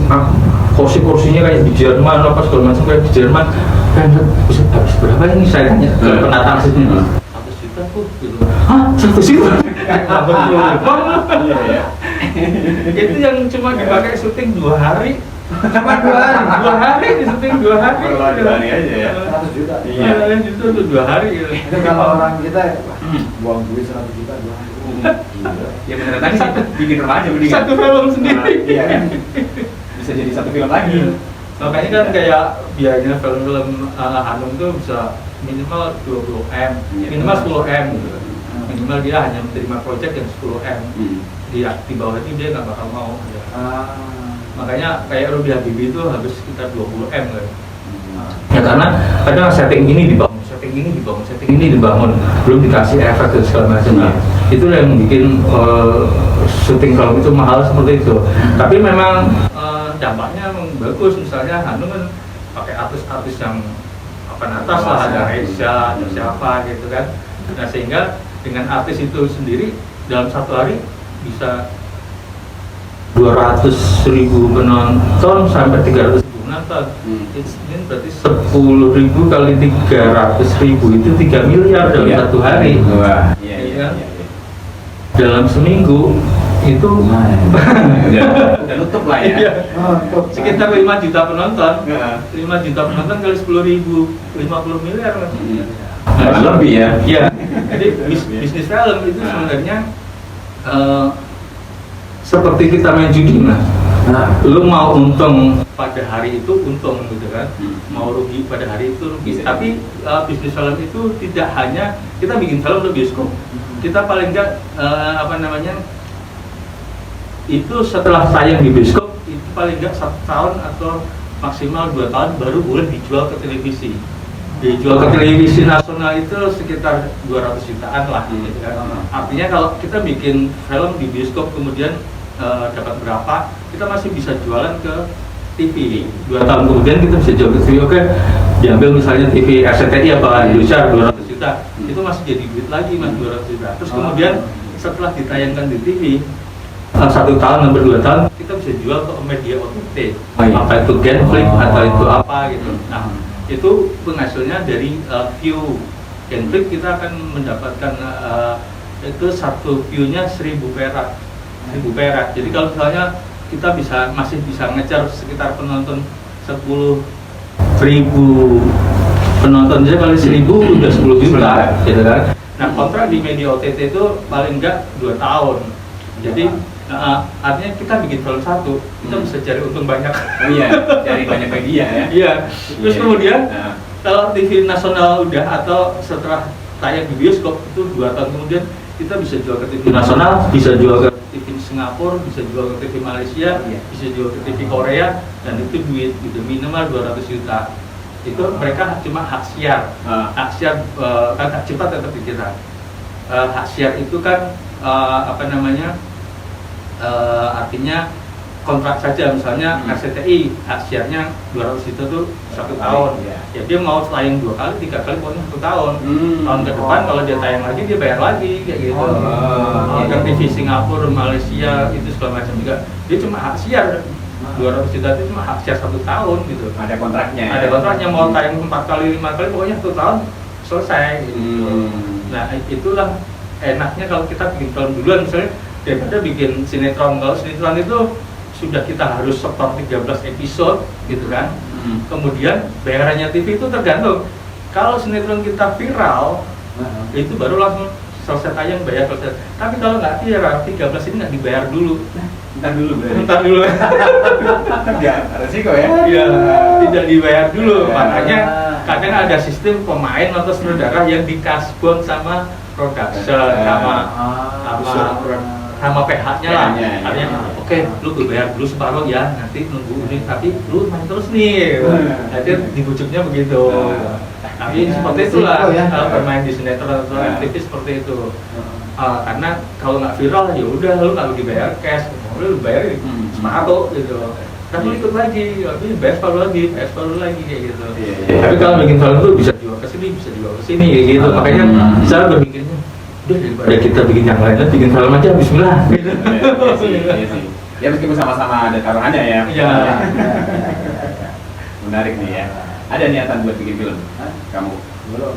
kursi-kursinya kayak di Jerman, apa segala macam kayak di Jerman. Dan bisa habis berapa ini saya tanya ke penata sini, 100 juta tuh gitu. Hah, 100 juta? Itu yang cuma dipakai syuting 2 hari. Cuma 2 hari di syuting 2 hari. Baru 2 hari aja ya. 100 juta. Iya. Itu tuh 2 hari gitu. Itu kalau orang kita buang duit 100 juta 2 hari. Ya beneran tadi satu bikin rumah aja mendingan. Satu film sendiri. Iya kan? Bisa jadi satu film lagi. Makanya kan kayak biayanya film-film Hanum itu bisa minimal 20M, minimal 10M gitu. Minimal dia hanya menerima project yang 10M. Dia di bawah itu dia nggak bakal mau. Makanya kayak Rudy Habibie itu habis sekitar 20M kan. Ya karena kadang setting ini dibangun, setting ini dibangun, setting ini dibangun, belum dikasih efek dan segala macam. Itu yang bikin syuting film itu mahal seperti itu. Tapi memang dampaknya memang bagus. Misalnya Hanum kan pakai artis-artis yang atas lah, ada Reza, ada siapa gitu kan. Nah sehingga dengan artis itu sendiri dalam satu hari bisa 200.000 penonton sampai 300.000 penonton. Ini berarti 10.000 kali 300.000 itu 3 miliar dalam satu hari. Wah, iya. Dalam seminggu itu udah nutup lah ya. Sekitar 5 juta penonton. 5 juta penonton kali 10.000, 50 miliar kan. Lebih ya. Iya. Jadi bisnis film itu sebenarnya seperti kita main judi lah. Lu mau untung pada hari itu untung gitu kan, mau rugi pada hari itu rugi. Tapi bisnis film itu tidak hanya kita bikin film di bioskop, kita paling enggak itu setelah tayang di bioskop itu paling enggak 1 tahun atau maksimal 2 tahun baru boleh dijual ke televisi. Dijual ke televisi nasional itu sekitar 200 jutaan lah gitu kan. Artinya kalau kita bikin film di bioskop kemudian dapat berapa, kita masih bisa jualan ke TV. 2 tahun kemudian kita bisa jual ke TV. Oke, diambil misalnya TV RCTI apa Indosiar 200 juta, itu masih jadi duit lagi mas 200 juta. Terus kemudian setelah ditayangkan di TV 1 tahun sampai 2 tahun kita bisa jual ke media OTT, apa itu Genflix atau itu apa gitu. Nah itu penghasilnya dari view. Genflix kita akan mendapatkan itu satu view-nya 1.000 perak. 1.000 perak. Jadi kalau misalnya kita masih bisa ngejar sekitar penonton 10.000 penonton aja kali 1.000 udah 10 juta gitu kan. Nah kontrak di media OTT itu paling enggak 2 tahun. Jadi artinya kita bikin film satu, kita bisa cari untung banyak. Oh iya, cari banyak media ya. Iya. Terus kemudian kalau TV nasional udah atau setelah tayang di bioskop itu 2 tahun kemudian kita bisa jual ke TV nasional, bisa jual ke TV Singapura, bisa jual ke TV Malaysia, bisa jual ke TV Korea, dan itu duit gitu minimal 200 juta. Itu mereka cuma hak siar, hak siar kan hak cipta tetap di kita. Hak siar itu kan artinya kontrak saja, misalnya RCTI hak siarnya 200 juta tuh 1 tahun. Ya dia mau tayang 2 kali, 3 kali pokoknya 1 tahun. Tahun ke depan kalau dia tayang lagi dia bayar lagi kayak gitu. Ke TV Singapura, Malaysia itu segala macam juga. Dia cuma hak siar 200 juta itu cuma hak siar 1 tahun gitu. Ada kontraknya. Ada kontraknya, mau tayang 4 kali, 5 kali pokoknya 1 tahun selesai gitu. Nah itulah enaknya kalau kita bikin film duluan misalnya daripada bikin sinetron. Kalau sinetron itu sudah kita harus setor 13 episode gitu kan. Kemudian bayarannya TV itu tergantung. Kalau sinetron kita viral itu baru langsung selesai tayang bayar selesai. Tapi kalau nggak viral 13 ini nggak dibayar dulu. Entar dulu berarti. Entar dulu. Enggak, resiko ya. Iya, tidak dibayar dulu. Makanya kadang ada sistem pemain atau sutradara yang dikasbon sama production sama sama PH-nya lah. PH-nya, ya. Artinya, oke, lu bayar dulu separuh ya, nanti nunggu ini, tapi lu main terus nih. Jadi dibujuknya begitu. Tapi seperti itulah ya. bermain di sinetron atau FTV seperti itu. Karena kalau nggak viral ya udah lu nggak lagi bayar cash, lu bayar separuh gitu. Tapi ikut lagi, tapi bayar separuh lagi kayak gitu. Tapi kalau bikin film tuh bisa jual ke sini, bisa jual ke sini kayak gitu. Makanya saya berpikirnya, udah daripada kita bikin yang lain, bikin film aja Bismillah. Gitu. Iya sih. Ya meskipun sama-sama ada taruhannya ya. Iya. Menarik nih ya. Ada niatan buat bikin film? Kamu? Belum.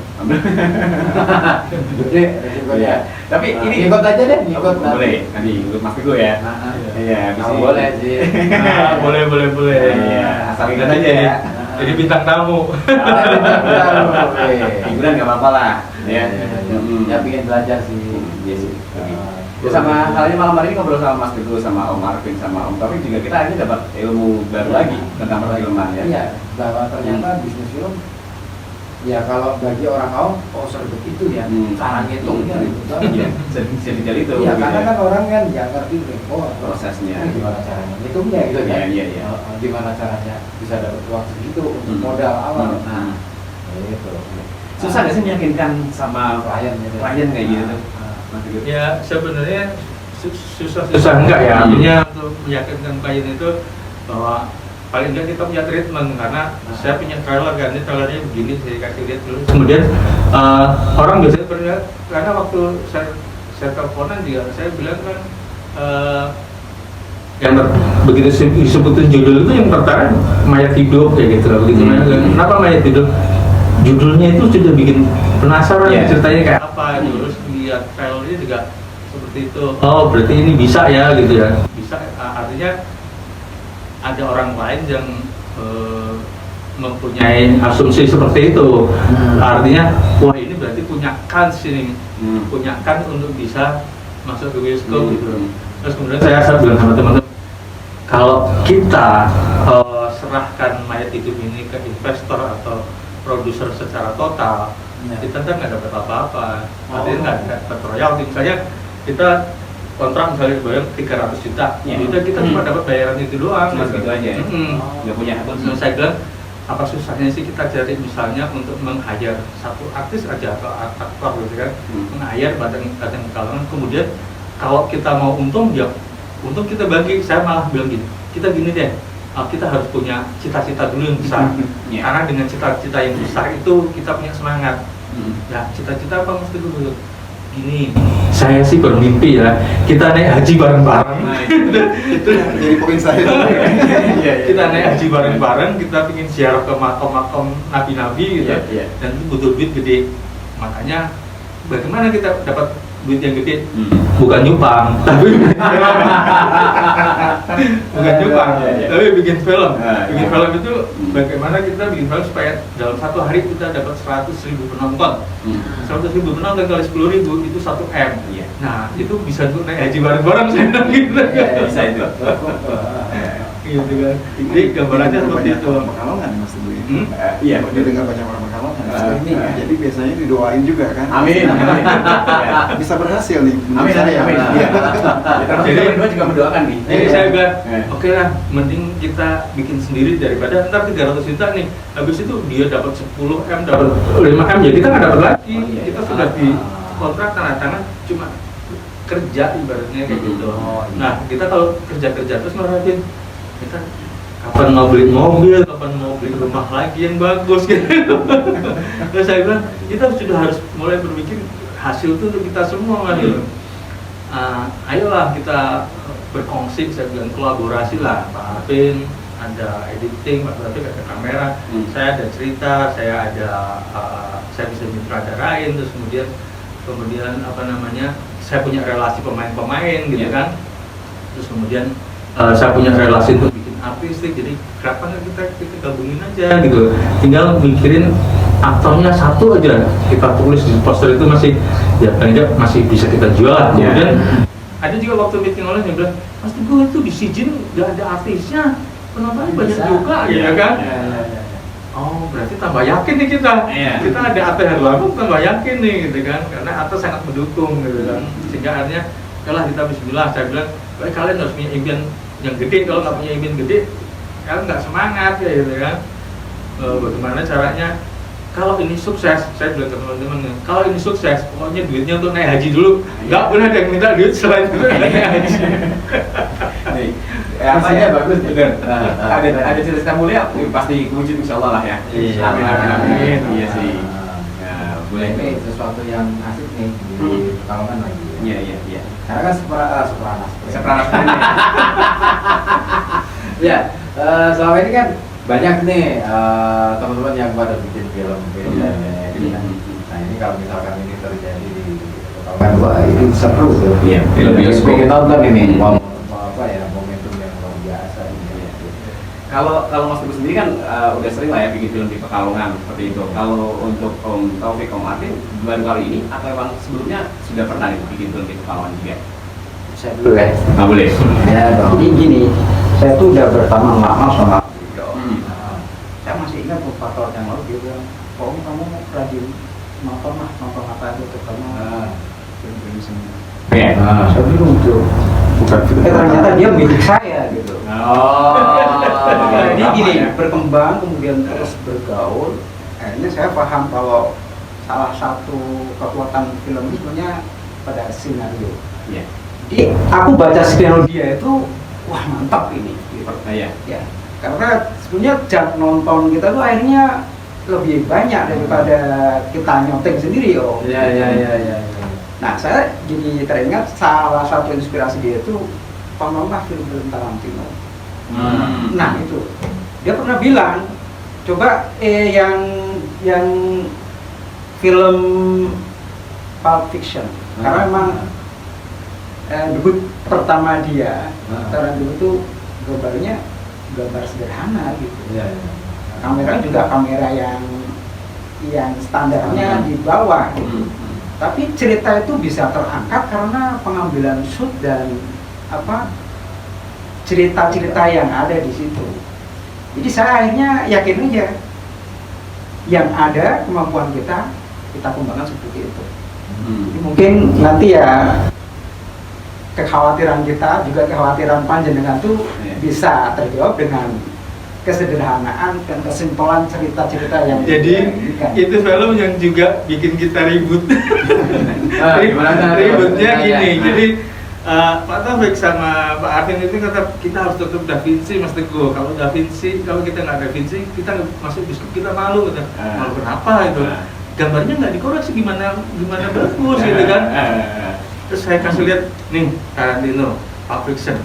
Gede resikonya. Tapi ini ikut aja deh, ikut nanti. boleh. Nanti ikut Mas Teguh ya. Iya, Kamu boleh sih. Boleh. Iya, asal ingat aja ya. Jadi bintang tamu. Hiburan nggak apa-apa lah. Ya. Ya bikin belajar sih. Iya sih. Ya sama halnya malam hari ini ngobrol sama Mas Teguh, sama Om Arvin, sama Om Taufik juga kita akhirnya dapat ilmu baru lagi tentang perfilman ya. Iya, bahwa ternyata bisnis film ya kalau bagi orang awam seribet itu ya cara ngitungnya gitu. Iya, sedetail itu. Iya, gitu karena ya. kan orang kan nggak ngerti Prosesnya. gimana caranya ngitungnya gitu kan. Iya. Gimana caranya bisa dapat uang segitu untuk modal awal. Nah, itu. Susah nggak sih meyakinkan sama klien gitu. klien kayak gitu? Mas Teguh? Ya sebenarnya susah enggak ya, artinya untuk meyakinkan klien itu bahwa paling enggak kita punya treatment, karena saya punya trailer kan, ini trailernya begini, saya kasih lihat dulu. Kemudian orang biasanya pernah, karena waktu saya teleponan juga saya bilang kan yang begitu disebutin judul itu yang tertarik mayat hidup kayak gitu. Kenapa mayat hidup? Judulnya itu sudah bikin penasaran ceritanya kayak apa, terus lihat trailernya juga seperti itu. Oh berarti ini bisa ya gitu ya. Bisa, artinya ada orang lain yang mempunyai asumsi seperti itu. Artinya wah ini berarti punya kans ini, punya kans untuk bisa masuk ke bioskop gitu. Terus kemudian saya bilang sama teman-teman, kalau kita serahkan mayat hidup ini ke investor atau produser secara total, kita kan nggak dapat apa-apa. Artinya nggak dapat royalti. Misalnya kita kontrak misalnya bayar 300 juta, udah kita cuma dapat bayaran itu doang. Cuma segitu aja ya? Nggak punya akun. Saya bilang, apa susahnya sih kita cari misalnya untuk meng-hire satu artis aja atau aktor gitu kan, meng-hire batang kalangan, kemudian kalau kita mau untung, ya untung kita bagi. Saya malah bilang gini, kita gini deh, kita harus punya cita-cita dulu yang besar. Karena dengan cita-cita yang besar itu kita punya semangat. Ya, cita-cita apa mesti dulu? Gini, saya sih bermimpi ya, kita naik haji bareng-bareng. Itu jadi poin saya. Kita naik haji bareng-bareng, kita ingin ziarah ke makam-makam nabi-nabi gitu. Dan itu butuh duit gede. Makanya bagaimana kita dapat duit yang gede? Bukan nyupang, tapi bukan nyupang, tapi bikin film. Bikin film itu bagaimana kita bikin film supaya dalam satu hari kita dapat 100.000 penonton. 100.000 penonton kali 10.000 itu 1 M. Nah itu bisa untuk naik haji bareng-bareng saya bilang gitu. Bisa itu. Gitu kan. Jadi gambarannya seperti itu. Pekalongan Mas Teguh. Iya. Dia dengar banyak orang Pekalongan. Jadi biasanya didoain juga kan. Amin. Bisa berhasil nih. Amin. Saya. Iya. Jadi berdua juga mendoakan nih. Jadi saya bilang, oke lah, mending kita bikin sendiri daripada ntar 300 juta nih. Habis itu dia dapat 10 M, dapat 5 M, ya kita nggak dapat lagi. Kita sudah di kontrak tanda tangan cuma kerja ibaratnya kayak gitu. Nah kita kalau kerja terus ngerasain kita kapan mau beli mobil, kapan mau beli rumah lagi yang bagus gitu. Terus saya bilang kita sudah harus mulai berpikir hasil itu untuk kita semua kan gitu. Ayolah kita berkongsi, saya bilang kolaborasi lah, Pak Arvin ada editing, Pak Arvin ada kamera, saya ada cerita, saya bisa nyutradarain, terus kemudian apa namanya, saya punya relasi pemain-pemain gitu kan, terus kemudian saya punya relasi untuk bikin artistik, jadi kenapa nggak kita gabungin aja gitu, tinggal mikirin aktornya satu aja, kita tulis di poster itu masih ya paling nggak masih bisa kita jual. Kemudian ada juga waktu meeting online yang bilang, Mas Teguh itu di Sijin nggak ada artisnya, penontonnya banyak juga ya kan. Oh berarti tambah yakin nih kita ada Atta Herlambang, tambah yakin nih gitu kan, karena Atta sangat mendukung gitu kan, sehingga akhirnya oke lah kita bismillah. Saya bilang, kalian harus punya impian yang gede, kalau nggak punya impian gede kalian nggak semangat ya gitu kan. Bagaimana caranya kalau ini sukses, saya bilang ke teman-teman, kalau ini sukses pokoknya duitnya untuk naik haji dulu, nggak pernah ada yang minta duit selain itu naik haji. Nih, apa ya bagus bener. Ada cerita mulia pasti wujud insyaallah lah ya. Iya. Amin amin amin. Iya sih. Ya, boleh. Ini sesuatu yang asik nih di Pekalongan lagi. Iya iya iya. Karena kan Sopranos. Sepranas ini. Ya, selama ini kan banyak nih teman-teman yang pada bikin film dan ini kan. Nah ini kalau misalkan ini terjadi di Pekalongan, wah itu seru tuh. Iya, film bioskop. Pengen nonton ini. Apa ya, momentum yang luar biasa ini. Kalau Mas Teguh sendiri kan udah sering lah ya bikin film di Pekalongan seperti itu. Kalau untuk Om Taufik, Om Martin baru kali ini atau emang sebelumnya sudah pernah nih bikin film di Pekalongan juga? Saya dulu ya. Nggak boleh. Ya, jadi gini, saya tuh udah berteman lama sama beliau. Hmm. Saya masih ingat beberapa tahun yang lalu dia bilang, kamu rajin nonton apa itu terutama film-film seni. Iya. Saya bingung tuh. Bukan film. Ternyata dia milik saya gitu. Oh. Jadi gini, berkembang kemudian terus bergaul. Akhirnya saya paham kalau salah satu kekuatan film itu sebenarnya pada skenario. Iya. Jadi aku baca skenario dia itu, wah mantap ini. Gitu. Iya. Ya, karena sebenarnya jam nonton kita tuh akhirnya lebih banyak daripada kita nyontek sendiri yo. Iya. Nah, saya jadi teringat salah satu inspirasi dia itu tontonlah film-film Tarantino. Nah itu dia pernah bilang coba yang film Pulp Fiction karena memang debut pertama dia Tarantino itu gambarnya gambar sederhana gitu. Kamera juga kamera yang standarnya di bawah gitu. Tapi cerita itu bisa terangkat karena pengambilan shoot dan cerita-cerita yang ada di situ. Jadi saya akhirnya yakin aja yang ada kemampuan kita kembangkan seperti itu. Jadi mungkin nanti ya kekhawatiran kita juga kekhawatiran panjenengan tuh bisa terjawab dengan kesederhanaan dan kesimpulan cerita-cerita yang Jadi diberikan. itu film yang juga bikin kita ribut. Gimana? Ributnya gini, jadi Pak Taufik sama Pak Arvin itu kata kita harus tutup Da Vinci Mas Teguh. Kalau Da Vinci, kalau kita nggak Da Vinci, kita masuk bioskop kita malu. Kata, malu kenapa itu? Gambarnya nggak dikoreksi gimana bagus gitu kan? Terus saya kasih lihat nih Tarantino, Pulp Fiction.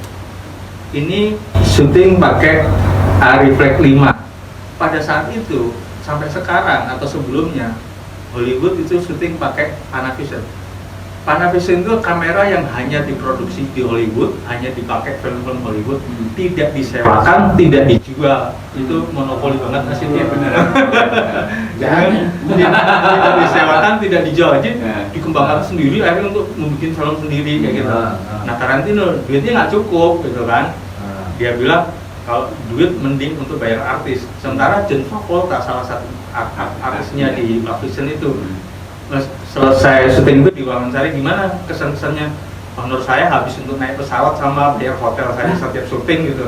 Ini syuting pakai Reflex 5. Pada saat itu sampai sekarang atau sebelumnya Hollywood itu syuting pakai Panavision. Panavision itu kamera yang hanya diproduksi di Hollywood, hanya dipakai film-film Hollywood, tidak disewakan, tidak dijual. Itu monopoli banget nasibnya beneran. Tidak disewakan, tidak dijual, jadi dikembangkan sendiri akhirnya untuk membuat film sendiri kayak gitu. Nah Tarantino duitnya nggak cukup gitu kan. Dia bilang kalau duit mending untuk bayar artis. Sementara John Travolta salah satu artisnya di Pulp Fiction itu selesai syuting itu diwawancari gimana kesan-kesannya. Menurut saya habis untuk naik pesawat sama bayar hotel saya setiap syuting gitu.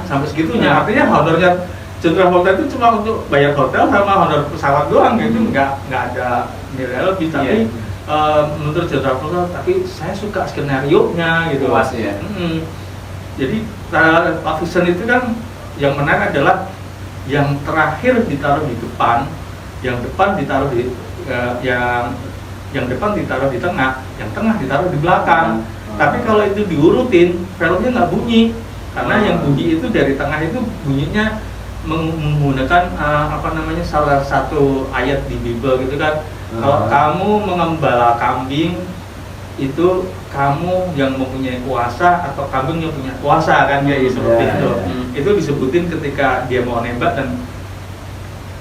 Sampai segitunya, artinya honornya John Travolta itu cuma untuk bayar hotel sama honor pesawat doang gitu, nggak ada nilai lebih. Tapi menurut John Travolta, tapi saya suka skenario-nya gitu. Puas ya. Jadi Pulp Fiction itu kan yang menarik adalah yang terakhir ditaruh di depan, yang depan ditaruh di yang depan ditaruh di tengah, yang tengah ditaruh di belakang. Tapi kalau itu diurutin, filmnya nggak bunyi, karena yang bunyi itu dari tengah itu bunyinya menggunakan salah satu ayat di Bible gitu kan. Kalau kamu mengembala kambing itu kamu yang mempunyai kuasa atau kambing yang punya kuasa kan kayak seperti itu. Itu disebutin ketika dia mau nembak. Dan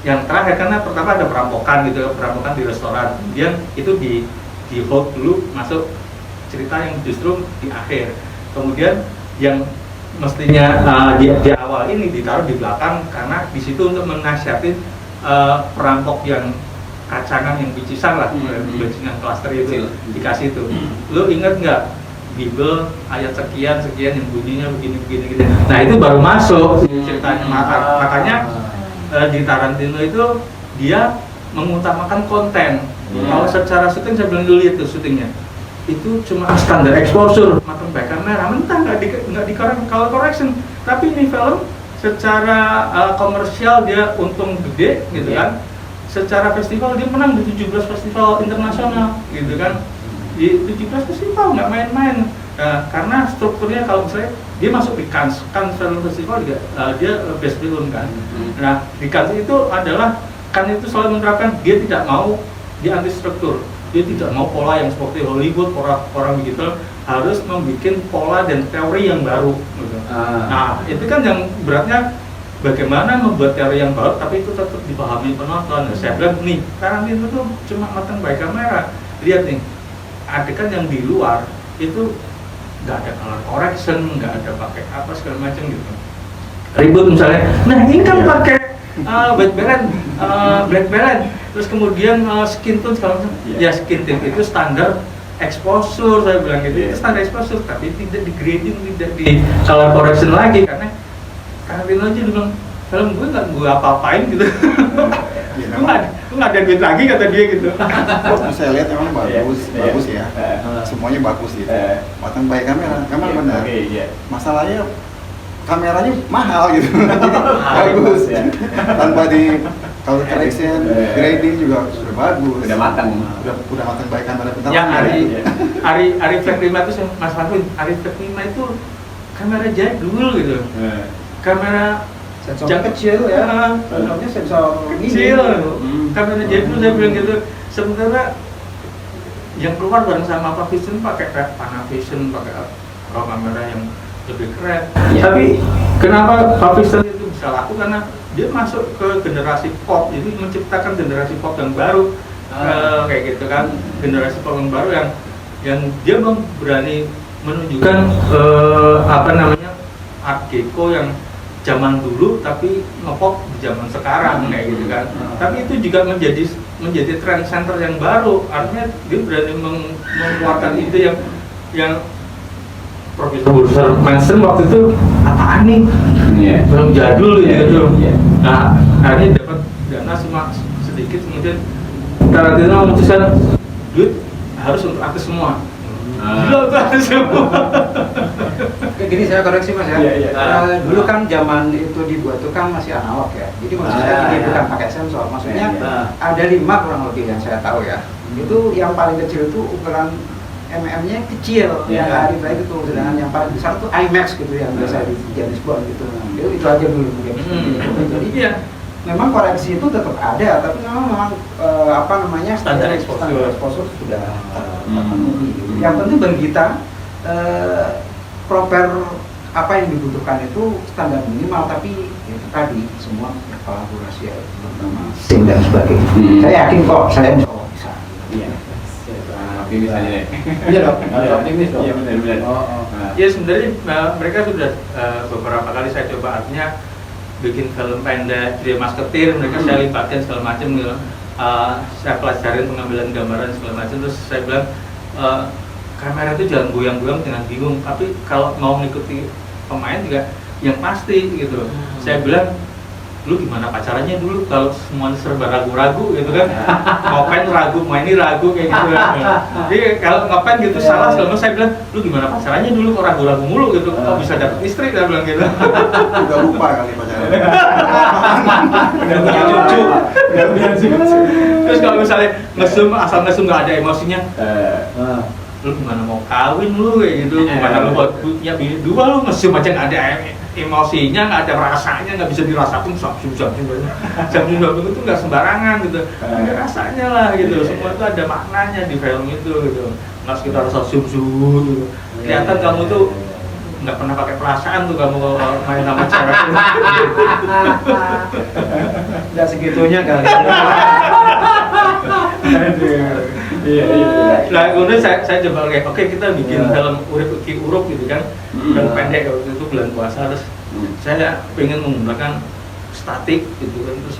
yang terakhir karena pertama ada perampokan gitu, perampokan di restoran, kemudian itu di hold dulu masuk cerita yang justru di akhir, kemudian yang mestinya di awal ini ditaruh di belakang karena di situ untuk menasihatin perampok yang kacangan yang bicisan lah, bajingan klaster itu dikasih itu. Lu ingat nggak Bible ayat sekian yang bunyinya begini. Nah itu baru masuk ceritanya. Makanya di Tarantino itu dia mengutamakan konten. Kalau secara syuting saya bilang dulu itu syutingnya itu cuma standar exposure, matang by kamera, mentah nggak di color correction. Tapi ini film secara komersial dia untung gede gitu kan. Secara festival dia menang di 17 festival internasional gitu kan. Di 17 festival nggak main-main. Karena strukturnya kalau misalnya dia masuk di Cannes Film Festival juga dia best film kan. Nah di Cannes itu adalah Cannes itu selalu menerapkan dia tidak mau dia anti struktur. Dia tidak mau pola yang seperti Hollywood, orang begitu, harus membuat pola dan teori yang baru gitu. Nah itu kan yang beratnya bagaimana membuat teori yang baru tapi itu tetap dipahami penonton. Saya bilang nih, Tarantino itu cuma matang by kamera. Lihat nih, adegan yang di luar itu nggak ada color correction, nggak ada pakai apa segala macam gitu. Ribut misalnya, nah ini kan pakai white balance, black balance, terus kemudian skin tone segala macam. Ya skin tone itu standar exposure, saya bilang gitu. Itu standar exposure, tapi tidak di grading, tidak di color correction lagi karena Tarantino aja bilang film gue nggak gue apa-apain gitu. Lu nggak ada duit lagi kata dia gitu. Saya lihat memang bagus ya. Semuanya bagus gitu. Matang by kamera benar. Masalahnya kameranya mahal gitu. Bagus. Tanpa di color correction, grading juga sudah bagus. Udah matang by kamera bentar. Yang Ari Fleck 5 itu Mas Marvin, Ari Fleck 5 itu kamera jadul gitu. Kamera Sensor kecil ya, sensornya sensor kecil, kamera jadul saya bilang gitu. Sementara yang keluar bareng sama Panavision pakai Panavision, pakai kamera yang lebih keren. Tapi kenapa Panavision itu bisa laku karena dia masuk ke generasi pop, jadi menciptakan generasi pop yang baru, kayak gitu kan, generasi pop yang baru yang dia berani menunjukkan Art Deco yang zaman dulu tapi ngepop di zaman sekarang kayak gitu kan. Tapi itu juga menjadi trend center yang baru. Artinya dia berani mengeluarkan ide yang Profesor Manson waktu itu apaan nih? Film jadul gitu. Nah, akhirnya dapat dana cuma sedikit, kemudian Tarantino memutuskan duit harus untuk artis semua. Gila tuh artis semua. Kayak gini saya koreksi Mas ya. Dulu kan zaman itu dibuat tuh kan masih analog ya. Jadi maksudnya ini bukan pakai sensor. Maksudnya ada 5 kurang lebih yang saya tahu ya. Itu yang paling kecil itu ukuran mm-nya kecil yang Ari Fleck itu, sedangkan yang paling besar tuh IMAX gitu yang biasa di James Bond gitu. Itu aja dulu mungkin. Jadi memang koreksi itu tetap ada, tapi memang standar exposure sudah terpenuhi. Yang penting bagi kita proper apa yang dibutuhkan itu standar minimal, tapi itu tadi semua berkolaborasi ya, terutama tim dan sebagainya. Saya yakin kok, saya insya Allah bisa. Optimis aja deh. Iya dong, optimis dong. Iya benar. Ya sebenarnya mereka sudah beberapa kali saya coba, artinya bikin film pendek, dia masketir, mereka saya libatkan segala macam gitu. Saya pelajarin pengambilan gambaran segala macam, terus saya bilang kamera itu jangan goyang-goyang dengan bingung, tapi kalau mau mengikuti pemain juga yang pasti gitu. Saya bilang lu gimana pacarannya dulu kalau semuanya serba ragu-ragu gitu kan. Ngapain ragu, main ini ragu kayak gitu. Jadi kalau ngapain gitu salah segala macam, saya bilang lu gimana pacarannya dulu kok ragu-ragu mulu gitu. Kok bisa dapet istri, saya bilang gitu. Udah lupa kali pacaran. Udah punya cucu. Terus kalau misalnya ngesum, asal ngesum nggak ada emosinya, lu gimana mau kawin lu kayak gitu, gimana lu buat punya bini dua, lu ngesum aja nggak ada emosinya, nggak ada rasanya, nggak bisa dirasakan samsung itu nggak sembarangan gitu, ada rasanya lah gitu, semua itu ada maknanya di film itu gitu, nggak sekitar samsung gitu. Kelihatan kamu tuh nggak pernah pakai perasaan tuh kamu main sama cewek. Nggak segitunya kali. Iya. Nah kemudian saya coba oke kita bikin film urip gitu kan, film pendek waktu itu bulan puasa, terus saya pengen menggunakan statik gitu kan, terus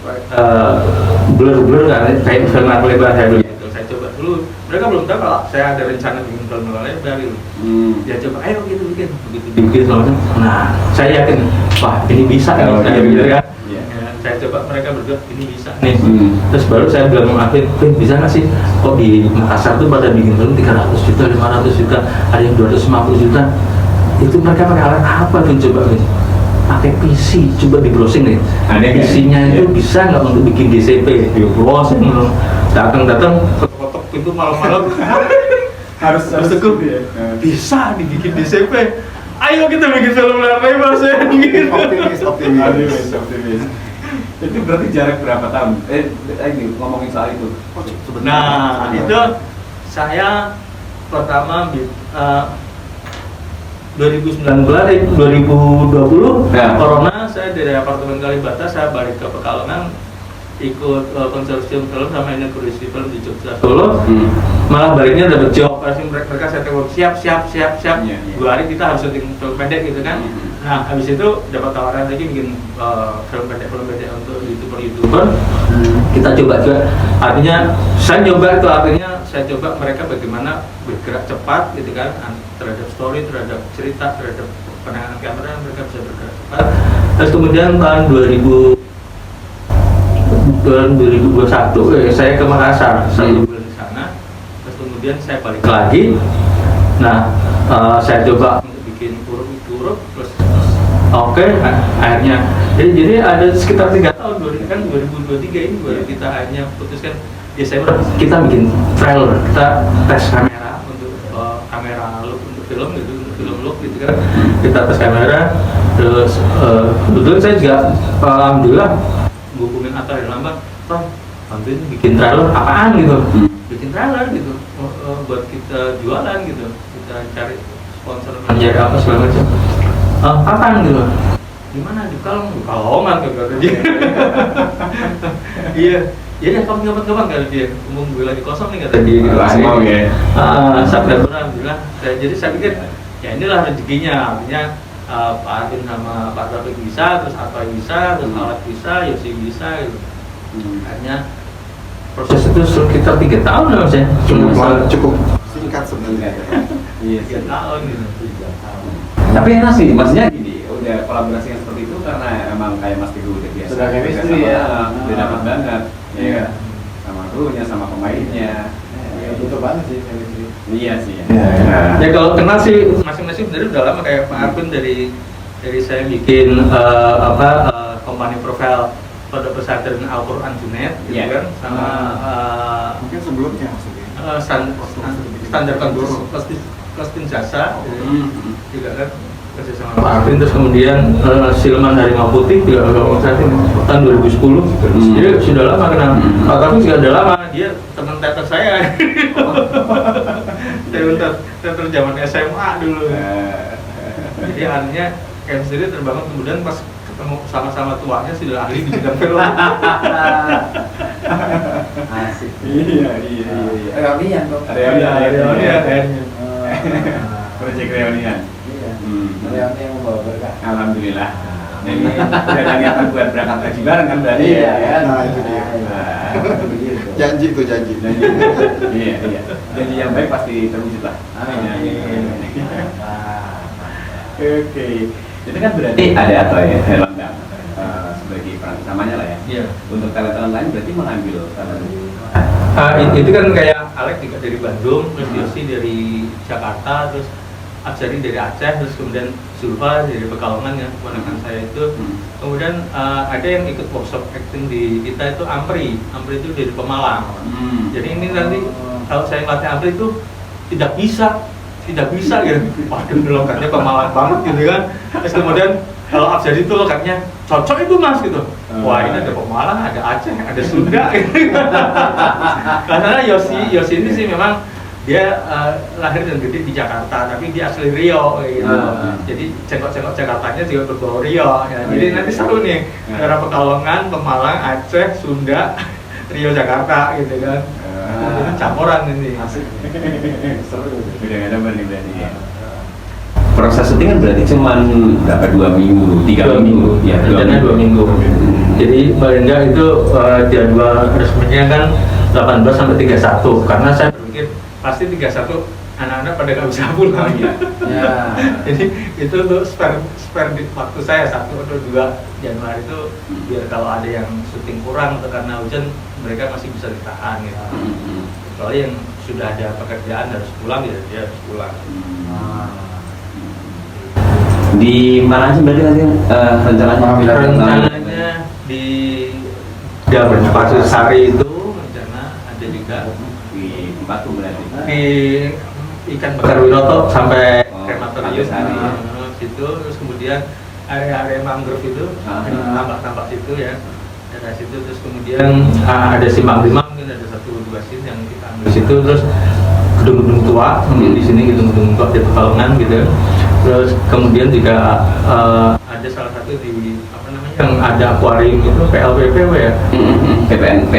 blur kan kayak film lebar saya dulu gitu. Saya coba dulu. Mereka belum tahu kalau saya ada rencana bikin film lebar gitu. Dia coba, ayo gitu bikin, begitu dibikin sama macam. Nah, saya yakin, wah ini bisa nih, saya gitu kan. Ya, saya coba mereka berdua, ini bisa nih. Terus baru saya bilang sama Afin, bisa nggak sih? Kok di Makassar tuh pada bikin film 300 juta, 500 juta, ada yang 250 juta. Itu mereka pakai alat apa tuh coba nih? Pakai PC, coba di browsing nih. PC-nya itu bisa nggak untuk bikin DCP? Di browsing, datang ketok pintu malam-malam. harus teguh ya. Bisa dibikin DCP. Ayo kita bikin film lebar saya gitu. Optimis. Itu berarti jarak berapa tahun? Ini ngomongin soal itu. Nah, itu saya pertama 2020 Ya. Corona, saya dari apartemen Kalibata saya balik ke Pekalongan ikut konsorsium film sama ini produksi film di Jogja Solo. Malah baliknya dapat job, pasti mereka saya telepon siap. Iya. 2 hari kita harus syuting film pendek gitu kan. Nah habis itu dapat tawaran lagi bikin film pendek untuk youtuber. Kita coba juga, artinya saya coba mereka bagaimana bergerak cepat gitu kan terhadap story, terhadap cerita, terhadap penanganan kamera, mereka bisa bergerak cepat. Terus kemudian tahun 2021 saya ke Makassar 1 bulan di sana. Terus kemudian saya balik lagi. Nah saya coba untuk bikin urut terus oke, akhirnya jadi ada sekitar 3 tahun 2023 ini baru kita akhirnya putuskan Desember kita bikin trailer, kita tes kamera untuk kamera look untuk film gitu, untuk film look gitu kan. Kita tes kamera, terus kebetulan saya juga alhamdulillah hubungin Atta dan Lambang, Bang bikin trailer apaan gitu, bikin trailer gitu buat kita jualan gitu, kita cari sponsor, mencari apa segala macam. Apaan gitu? Gimana di Pekalongan kata dia. Iya, deh kapan kata dia. Umum gue lagi kosong nih kata dia. Mau ya. Sampai alhamdulillah. Jadi saya pikir ya inilah rezekinya, artinya Pak Adin sama Pak Taufik bisa, terus apa bisa, terus Alat bisa, Yosi bisa gitu. Akhirnya proses itu sekitar 3 tahun lah mas ya. Cukup singkat sebenarnya. Iya, 3 tahun gitu. Tapi enak sih, maksudnya gini, udah kolaborasi yang seperti itu karena emang kayak Mas Teguh udah biasa. Sudah chemistry ya. Udah dapat banget. Iya. Sama krunya, sama pemainnya. Ya, butuh banget sih chemistry. Iya sih. Ya kalau kenal sih masing-masing sebenarnya udah lama, kayak Pak Arvin dari saya bikin company profile pada pesantren Al-Quran Junaid gitu Iya. kan, sama Mungkin sebelumnya maksudnya. standar kondur Plastin Jasa juga kan kerja sama Pak Arvin. Terus kemudian Silman Harimau Putih juga kalau saat ini tahun 2010. Jadi sudah lama kenal. Pak Arvin juga udah lama, dia teman teater saya. Teater zaman SMA dulu. Jadi artinya chemistry terbangun, kemudian pas ketemu sama-sama tuanya sudah ahli di bidang film. Asik. Iya. Reunian dong. Reunian. Proyek reunian. Iya. Reunian yang membawa berkah. Alhamdulillah. Jadi udah ada niatan buat berangkat haji bareng kan berarti. Iya kan. Nah, itu dia. Begitu. Janji. Iya. Janji yang baik pasti terwujud lah. Amin. Oke. Itu kan berarti ada atau ya Lambang sebagai peran utamanya lah ya. Iya. Untuk talent lain berarti mengambil talent. Itu kan kayak Alex juga dari Bandung, terus Yosi dari Jakarta, terus Absari dari Aceh, terus kemudian Zulfa dari Pekalongan ya, keponakan saya itu. Kemudian ada yang ikut workshop acting di kita itu Ampri itu dari Pemalang. Jadi ini nanti kalau saya ngelatih Ampri itu tidak bisa gitu. Waduh, lokatnya Pemalang banget gitu kan. Terus kemudian kalau Absari itu lokatnya cocok itu mas gitu. Wah ini ada Pemalang, ada Aceh, ada Sunda gitu. Karena Yosi ini sih memang dia lahir dan gede di Jakarta, tapi dia asli Riau gitu. Jadi cengkok Jakartanya juga berbau Riau ya. Jadi nanti seru nih antara Pekalongan, Pemalang, Aceh, Sunda, Riau, Jakarta gitu kan. Itu campuran ini. Asik. Seru. Udah nggak ada nih berarti ya. Proses syuting kan berarti cuma berapa 2 minggu, 3 minggu ya. Rencana 2 minggu. Jadi paling enggak itu jadwal resminya kan 18 sampai 31 karena saya berpikir pasti 31 anak-anak pada nggak bisa pulang. Ya. Jadi itu untuk spare di waktu saya 1 atau 2 Januari itu biar kalau ada yang syuting kurang atau karena hujan mereka masih bisa ditahan gitu. Kecuali yang sudah ada pekerjaan harus pulang ya dia harus pulang. Di mana sih berarti nanti rencananya? Rencananya di Dapat Sari itu rencana ada juga Di tempat tuh berarti. di Ikan Bakar Wiroto sampai Oh, krematorium Sari. situ, terus kemudian area-area mangrove itu tambak-tambak situ ya daerah situ, terus kemudian ada simpang 5 mungkin ada 1-2 scene yang kita ambil di situ, terus gedung-gedung tua mungkin di sini gedung-gedung tua di Pekalongan gitu, terus kemudian juga ada salah satu di apa namanya yang ada akuarium itu PLPPW ya. PNP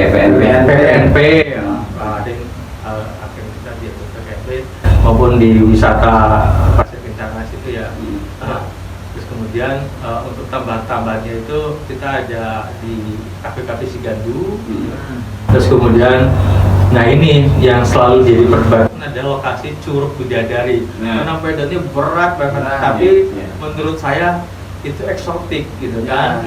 ya. Ada yang akhirnya kita di PNP maupun di wisata Pasir Kencana situ ya. Terus kemudian untuk tambahan-tambahannya itu kita ada di kafe-kafe Sigandu. Terus kemudian nah ini yang selalu jadi perdebatan ada lokasi Curug Bidadari. Karena medannya berat banget, tapi menurut saya itu eksotik gitu kan.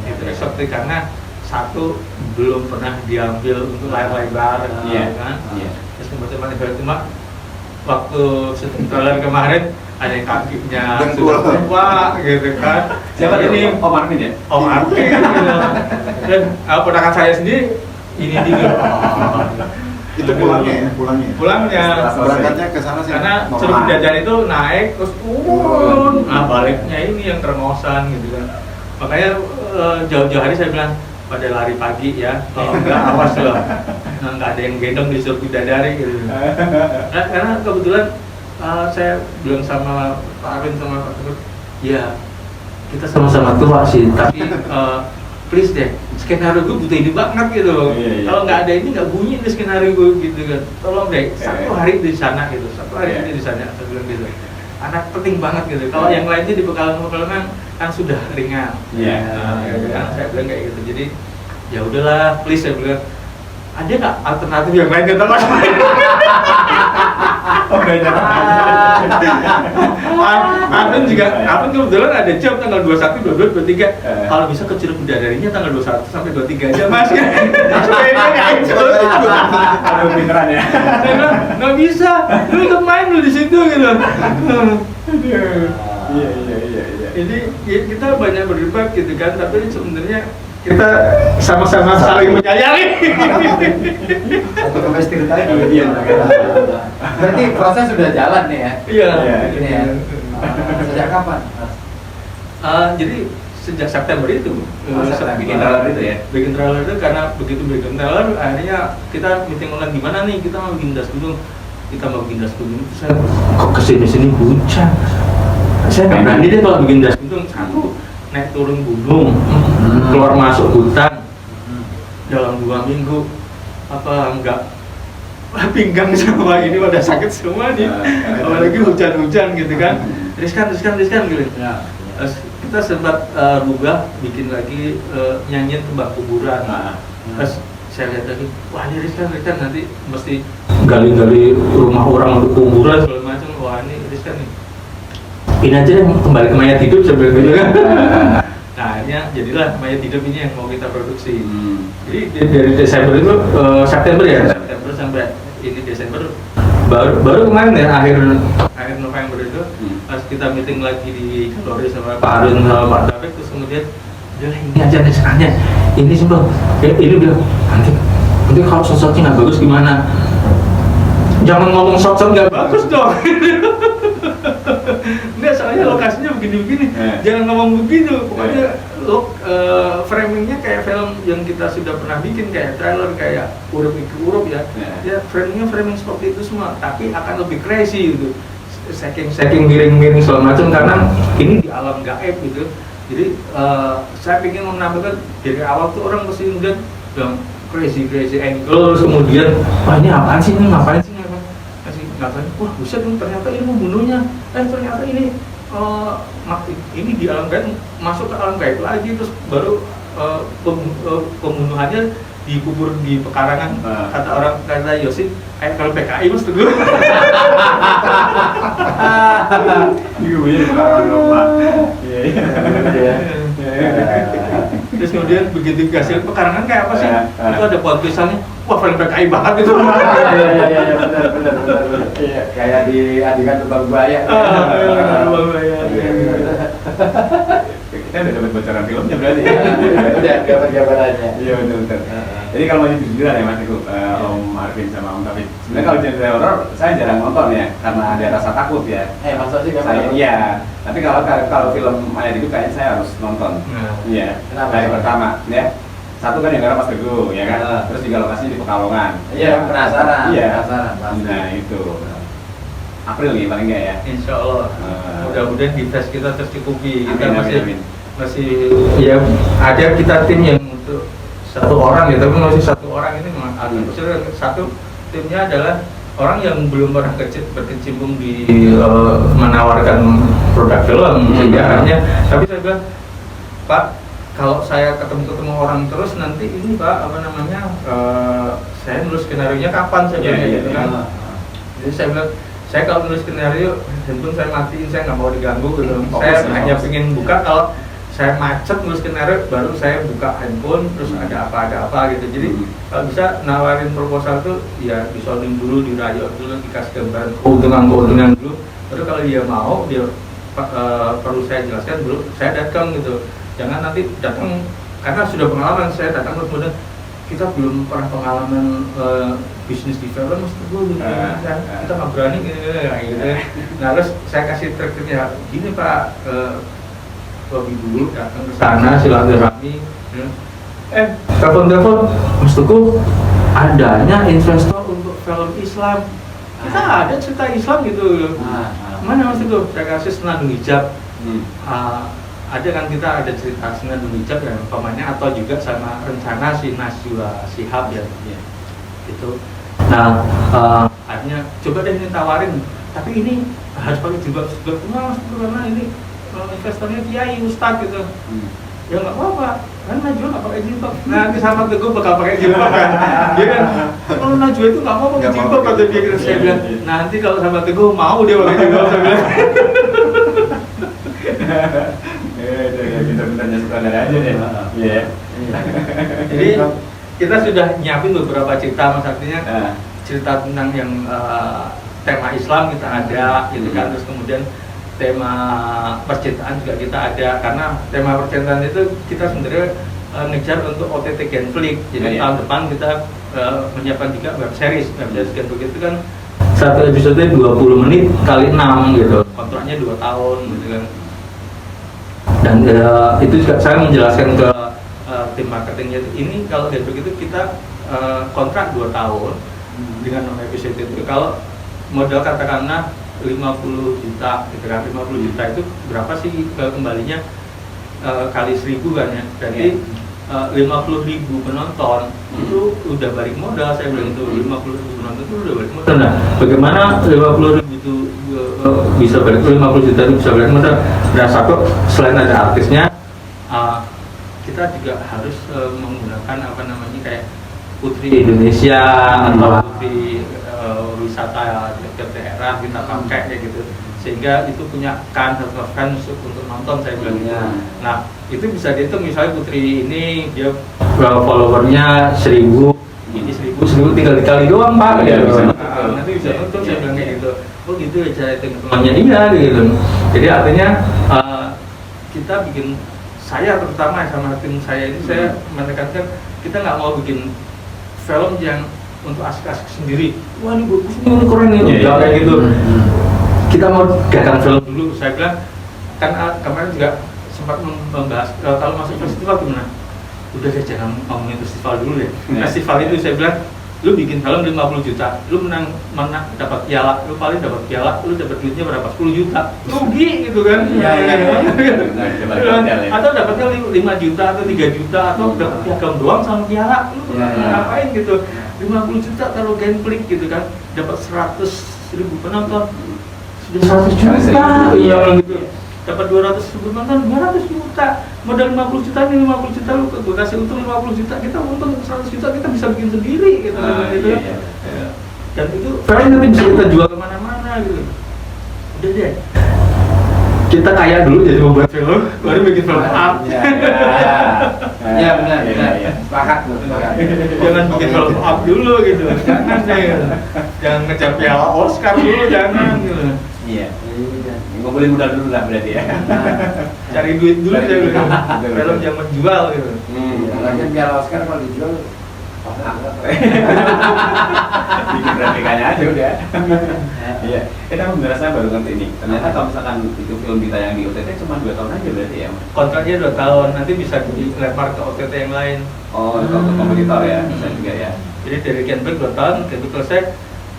Itu eksotik karena satu belum pernah diambil untuk layar lebar kan. Terus kemudian cuma waktu syuting trailer kemarin ada yang kakinya sudah tua gitu kan. Siapa ini? Om Arvin ya? Om Arvin gitu. Dan ponakan saya sendiri ini dia. Itu pulangnya. Berangkatnya ke sana sih. Karena Curug Bidadari itu naik terus turun. Nah baliknya ini yang termosan gitu kan. Makanya jauh-jauh hari saya bilang pada lari pagi ya, kalau enggak awas loh, nggak ada yang gendong di Curug Bidadari gitu. Nah, karena kebetulan saya bilang sama Pak Arvin sama Pak Teguh, ya kita sama-sama tua sih, tapi please deh, skenario gue butuh ini banget gitu. Kalau nggak ada ini nggak bunyi di skenario gue gitu kan. Tolong deh, satu hari di sana gitu, satu hari di sana, saya bilang gitu. Anak penting banget gitu. Kalau yang lainnya di Pekalongan kan sudah ringan. Saya bilang kayak gitu. Jadi ya udahlah, please saya bilang. Ada nggak alternatif yang lain kata Mas? Arvin juga, Arvin kebetulan ada jam tanggal 21, 22, 23. Kalau bisa ke Curug Bidadarinya tanggal 21 sampai 23 aja Mas. Supaya dia nggak ikut. Aduh pinteran ya. Saya bilang, nggak bisa, lu ikut main lu di situ gitu. Iya. Jadi kita banyak berdebat gitu kan, tapi sebenarnya kita sama-sama saling menyayangi. Satu chemistry tadi. Iya. Berarti proses sudah jalan nih ya? Iya. Ini ya. Sejak kapan? Jadi sejak September itu, Bikin trailer itu ya? Bikin trailer itu karena begitu bikin trailer, akhirnya kita meeting online gimana nih, kita mau bikin das gunung, terus saya kok kesini hujan, saya nggak berani deh kalau bikin das gunung, satu naik turun gunung, keluar masuk hutan dalam 2 minggu, apa enggak pinggang sama ini pada sakit semua nih, apalagi hujan-hujan gitu kan, riskan gitu. Terus kita sempat rubah bikin lagi nyanyiin Tembang Kuburan. Terus saya lihat lagi, wah ini riskan nanti mesti gali-gali rumah orang untuk kuburan segala macam, wah ini riskan nih. Ini aja yang kembali ke Mayat Hidup sebenarnya kan. Nah akhirnya jadilah Mayat Hidup ini yang mau kita produksi. Jadi dari Desember itu September sampai ini Desember, baru kemarin ya akhir November itu pas kita meeting lagi di kantor sama Pak Arun sama Pak David, terus kemudian dia ini aja nih sekarangnya ini sumpah ini bilang nanti kalau shot-shotnya nggak bagus gimana, jangan ngomong shot-shot nggak bagus dong. Enggak, soalnya lokasinya begini-begini, jangan ngomong begitu. Pokoknya framingnya kayak film yang kita sudah pernah bikin, kayak trailer, kayak urup ya. Ya framing seperti itu semua, tapi akan lebih crazy gitu. Saking miring-miring segala macam karena ini di alam gaib gitu. Jadi saya ingin menampilkan dari awal tuh orang pasti ngeliat yang crazy angle, kemudian wah ini apaan sih kasih ngapain, wah buset ternyata ini membunuhnya, ternyata ini ini di alam gaib, masuk ke alam gaib lagi, terus baru pembunuhannya dikubur di pekarangan, kata orang, kata Yosi, kayak kalau PKI Mas Teguh. Iya, sekarang lupa. Iya. Terus kemudian begitu dikasih pekarangan kayak apa sih? Itu ada pohon pisangnya, wah paling PKI banget itu. Iya, benar. Iya, kayak di adegan Lubang Buaya. Lubang Buaya. Kita udah dapat bocoran filmnya berarti. Udah gambar-gambarannya. Iya, betul. Jadi kalau mau jujur-jujuran ya Mas Teguh, Om Arvin sama Om Taufik. Sebenarnya kalau genre horor saya jarang nonton ya, karena ada rasa takut ya. Masa sih Saya iya, tapi kalau film ayat itu kayaknya saya harus nonton. Iya. Kenapa? Dari pertama, ya. Satu kan yang garap Mas Teguh, ya kan. Terus juga lokasinya di Pekalongan. Iya, penasaran. Iya. Penasaran pasti. Nah itu. April nih paling nggak ya. Insya Allah. Mudah-mudahan di tes kita tercukupi. Kita Amin. masih ya ada kita tim yang untuk satu orang ya, tapi masih satu orang ini memang agak kesulitan. Satu timnya adalah orang yang belum pernah berkecimpung di menawarkan produk film sehingga akhirnya, tapi saya bilang, Pak, kalau saya ketemu orang terus nanti ini Pak apa namanya saya nulis skenario-nya kapan saya bilang gitu kan. Jadi saya bilang, saya kalau nulis skenario handphone saya matiin, saya nggak mau diganggu gitu. Saya hanya ingin buka kalau saya macet nulis skenario baru saya buka handphone terus ada apa gitu. Jadi kalau bisa nawarin proposal tuh ya disounding dulu, dirayu dulu, dikasih gambaran keuntungan dulu. Terus kalau dia mau, dia perlu saya jelaskan dulu, saya datang gitu. Jangan nanti datang karena sudah pengalaman, saya datang kemudian kita belum pernah pengalaman bisnis di film, kita nggak berani gitu. Nah terus saya kasih trik-triknya, gini Pak, lebih dulu datang ke sana silaturahmi, telepon Mas Teguh, adanya investor untuk film Islam, kita ada cerita Islam gitu, mana Mas Teguh, saya kasih senandung hijab. Ada kan kita ada cerita senandung hijab ya umpamanya, atau juga sama rencana si Najwa Shihab ya gitu. Nah akhirnya coba deh ini tawarin, tapi ini harus pakai jilbab Mas, karena ini investornya kiai ustadz gitu. Ya nggak apa-apa, kan Najwa nggak pakai jilbab. Nanti sama Teguh bakal pakai jilbab kan. Dia kan kalau Najwa itu nggak mau pakai jilbab kata dia gitu. Saya bilang nanti kalau sama Teguh mau dia pakai jilbab, saya bilang. Pintar-pintarnya sutradara aja deh. Iya. Jadi kita sudah nyiapin beberapa cerita, Mas, artinya cerita tentang yang tema Islam kita ada gitu kan. Terus kemudian tema percintaan juga kita ada, karena tema percintaan itu kita sebenarnya ngejar untuk OTT Genflix. Jadi tahun depan kita menyiapkan juga web series Genflix itu kan satu episode 20 menit kali 6 gitu, kontraknya 2 tahun gitu kan. Dan itu juga saya menjelaskan ke tim marketingnya, ini kalau Genflix itu kita kontrak 2 tahun dengan 6 episode itu. Kalau modal katakanlah 50 juta gitu kan, 50 juta itu berapa sih kembalinya kali 1000 kan ya, berarti 50.000 penonton itu udah balik modal. Saya bilang itu 50.000 penonton itu udah balik modal. Nah bagaimana 50.000 itu bisa balik, 50 juta itu bisa balik modal? Nah satu, selain ada artisnya, kita juga harus menggunakan apa namanya kayak Putri Indonesia atau Putri wisata ke daerah kita pakai kayak gitu, sehingga itu punya kan untuk nonton, saya bilang gitu. Nah itu bisa dihitung, misalnya Putri ini dia followernya 1000, ini 1000 tinggal dikali doang Pak gitu. Nanti bisa nonton, saya bilang kayak gitu. Oh gitu ya cara hitung-hitungannya dia gitu. Jadi artinya kita bikin, saya terutama sama tim saya ini, saya menekankan kita nggak mau bikin film yang untuk asik-asik sendiri. Wah ini bagus, ini keren nih, kayak gitu. Kita mau gagang film dulu. Saya bilang kan kemarin juga sempat membahas kalau masuk festival gimana? Udah deh jangan ngomongin festival dulu ya. Festival itu saya bilang, lu bikin film 50 juta, lu menang dapat piala, lu paling dapat piala, lu dapat duitnya berapa? 10 juta. Rugi gitu kan? Atau dapatnya 5 juta atau 3 juta atau dapat piagam doang sama piala, lu ngapain gitu? 50 juta taruh Genflix gitu kan, dapat 100.000 penonton, sudah 100 juta, iya gitu. dapat 200 ribu penonton, 200 juta, modal 50 juta ini 50 juta lu gue kasih untung 50 juta, kita untung 100 juta kita bisa bikin sendiri gitu, gitu. Iya. Ya. Dan itu film nanti bisa kita jual kemana-mana gitu. Udah deh, kita kaya dulu jadi membuat film, baru bikin film up. Ya benar, Iya. sepakat tuh. Jangan bikin film up dulu gitu, jangan deh, jangan ngejar piala Oscar dulu, jangan gitu. Iya. Ngumpulin modal dulu lah berarti ya. Cari duit dulu Cari deh, duit. gitu. Betul, Film betul. yang menjual gitu. Lagian piala Oscar kalau dijual Bikin replikanya aja udah. Iya. Tapi beneran saya baru ngerti nih. Ternyata kalau misalkan itu film ditayang di OTT cuma 2 tahun aja berarti ya, Mas? Kontraknya 2 tahun, nanti bisa dilempar ke OTT yang lain. Oh, itu untuk kompetitor ya, bisa juga ya. Jadi dari Genback 2 tahun, Genback selesai.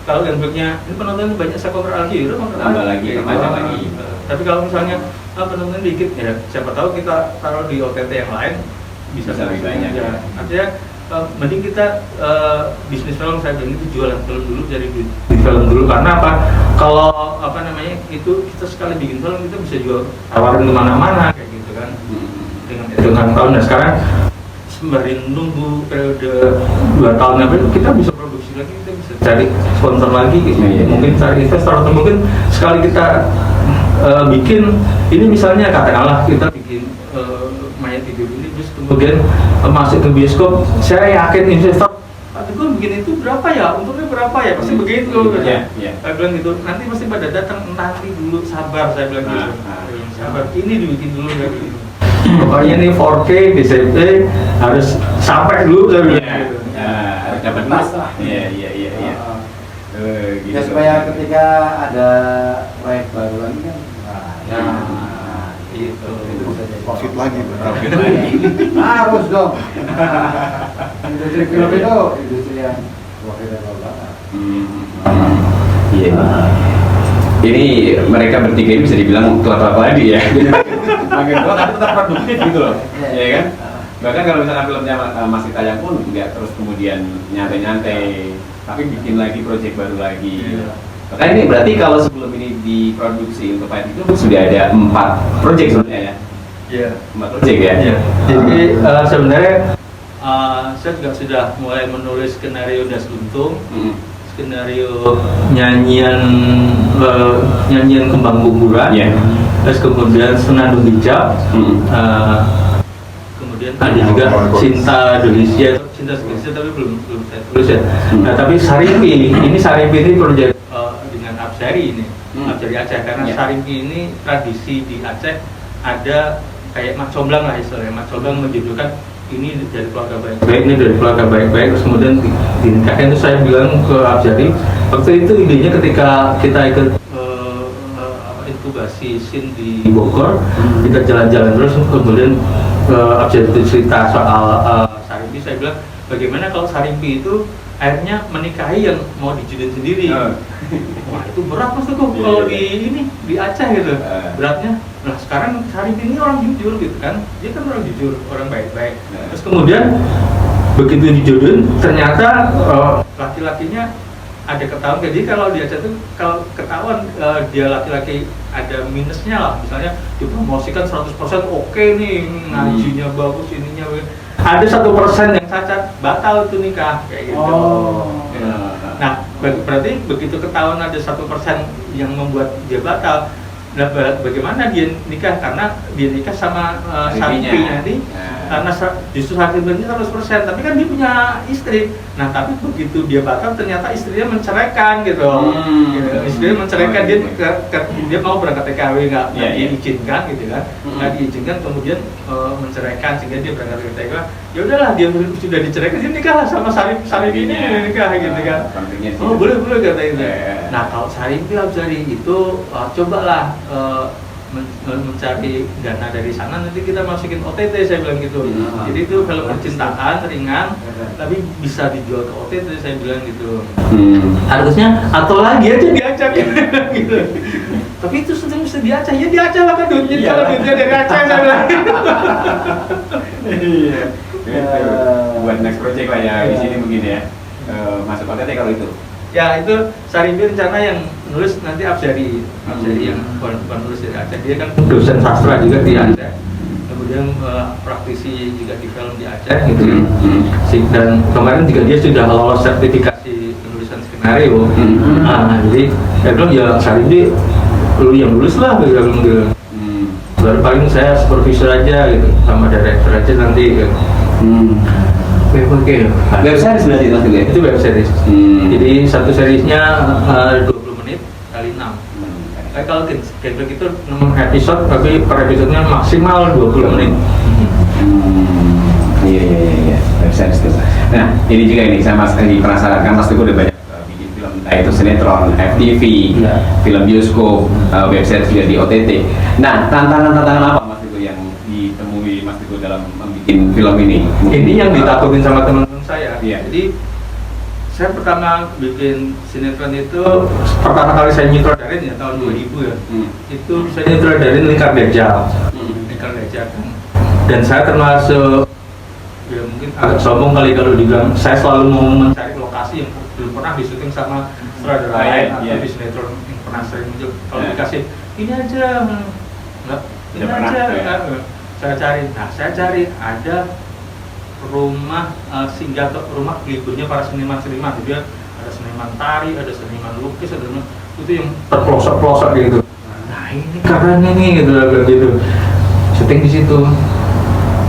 Kalau Genbacknya ini penontonnya banyak, saya kontrak lagi, udah kontrak Tambah lagi, perpanjang lagi. Tapi kalau misalnya penontonnya dikit, ya siapa tahu kita taruh di OTT yang lain bisa Bisa lebih banyak. Ya. Artinya mending kita bisnis film, saya bilang itu jualan film dulu, cari duit di film dulu. Karena apa? Kalau apa namanya itu kita sekali bikin film kita bisa jual, tawarin kemana-mana kayak gitu kan, dengan tahun. Nah sekarang sembari nunggu periode 2 tahun apa kita bisa produksi lagi, kita bisa cari sponsor lagi gitu. Iya. Mungkin cari investor, atau mungkin sekali kita bikin ini, misalnya katakanlah kita bikin Mayat Hidup ini terus kemudian masuk ke bioskop, saya yakin investor gue bikin itu berapa ya, untungnya berapa ya, pasti begitu gitu. Iya. Saya bilang gitu, nanti pasti pada datang, nanti dulu sabar, saya bilang gitu. Sabar, ini dibikin dulu kayak gitu. Pokoknya nih 4K DCP harus sampai dulu saya bilang gitu. Harus dapat mas lah. Iya. ya supaya ketika ada proyek baru lagi kan Itu bisa jadi Profit lagi. Profit lagi. harus dong. Industri film itu industri yang profitable banget. Iya. Ini mereka bertiga ini bisa dibilang tua-tua lagi ya. Makin tua tapi tetap produktif gitu loh. Iya kan? Bahkan kalau misalkan filmnya masih tayang pun nggak terus kemudian nyantai-nyantai, tapi bikin lagi proyek baru lagi. Makanya ini berarti kalau sebelum ini diproduksi untuk Pahit Hidup sudah ada 4 proyek sebenarnya ya? Iya. 4 proyek ya? Iya. Jadi sebenarnya saya juga sudah mulai menulis skenario Das Untung, skenario nyanyian Kembang Kuburan, terus kemudian Senandung Hijab, kemudian ada juga Cinta Indonesia tapi belum saya tulis ya. Nah tapi Sarimpi ini proyek dengan Absari ini, Absari Aceh, karena Sarimpi ini tradisi di Aceh ada kayak Mak Comblang lah istilahnya. Mak Comblang menjudulkan ini dari keluarga baik-baik, ini dari keluarga baik-baik, terus kemudian dinikahkan. Itu saya bilang ke Absari, waktu itu idenya ketika kita ikut inkubasi SIN di Bogor, kita jalan-jalan terus, kemudian Absari itu cerita soal Sarimpi. Saya bilang, bagaimana kalau Sarimpi itu akhirnya menikahi yang mau dijodohin sendiri. Wah itu berat mas tuh kalau di Aceh gitu, beratnya. Nah sekarang Sarimpi ini orang jujur gitu kan, dia kan orang jujur, orang baik-baik. Terus kemudian begitu dijodohin, ternyata laki-lakinya ada ketahuan. Jadi kalau di Aceh tuh kalau ketahuan dia laki-laki ada minusnya lah, misalnya dipromosikan 100% oke nih, ngajinya bagus, ininya bagus. Ada 1% yang cacat, batal tuh nikah kayak gitu. Nah, berarti begitu ketahuan ada 1% yang membuat dia batal. Nah, bagaimana dia nikah? Karena dia nikah sama Sarimpi nanti, karena justru Sarimpi 100%, tapi kan dia punya istri. Nah, tapi begitu dia batal, ternyata istrinya menceraikan gitu. Istrinya menceraikan, dia mau berangkat TKW nggak diizinkan gitu kan? Nggak diizinkan, kemudian menceraikan sehingga dia berangkat ke TKW. Ya udahlah, dia sudah diceraikan, dia nikah lah sama Sarimpi ini nikah gitu kan? Oh boleh kata itu. Nah, kalau Sarimpi Absari itu cobalah mencari dana dari sana, nanti kita masukin OTT, saya bilang gitu. Jadi itu film percintaan ringan tapi bisa dijual ke OTT, saya bilang gitu. Harusnya atau lagi aja diajak gitu. Tapi itu sudah mesti diacah, ya diacah lah kan duitnya, kalau duitnya dari Aceh, saya bilang. Buat next project lah ya, di sini begini ya. Masuk OTT kalau itu. Ya itu Sarimbi rencana yang nulis nanti Abjari yang bukan nulis dari Aceh. Dia kan dosen sastra juga di Aceh. Kemudian praktisi juga di film di Aceh gitu ya. Dan kemarin juga dia sudah lolos sertifikasi penulisan skenario. Nah, jadi saya bilang ya Sarimbi lu yang nulis lah gitu. Baru paling saya supervisor aja gitu sama director aja nanti gitu. Oke. Web series berarti itu ya? Itu web series. Jadi satu seriesnya 20 menit kali 6. Kalau genre itu 6 episode, tapi per episodenya maksimal 20 menit. Iya. Web series itu. Nah, ini juga ini saya lagi penasaran kan Mas Teguh udah banyak bikin film, entah itu sinetron, FTV, film bioskop, web series juga di OTT. Nah, tantangan-tantangan apa Mas Teguh yang ditemui Mas Teguh dalam membuat film ini? Ini yang ditakutin sama teman-teman saya. Iya. Jadi saya pertama bikin sinetron itu pertama kali saya nyutradarin ya tahun 2000 ya. Itu saya nyutradarin Lingkar Dajjal. Lingkar Dajjal kan. Dan saya termasuk ya mungkin agak sombong kali kalau dibilang saya selalu mau mencari lokasi yang belum pernah disuting sama sutradara lain atau di sinetron yang pernah sering muncul. Kalau dikasih ini aja enggak ini aja enggak. Saya cari ada rumah singgah atau rumah liburnya para seniman-seniman. Jadi ada seniman tari, ada seniman lukis, ada seniman, itu yang terpelosok-pelosok gitu. Nah ini keren ini gitu. Syuting di situ.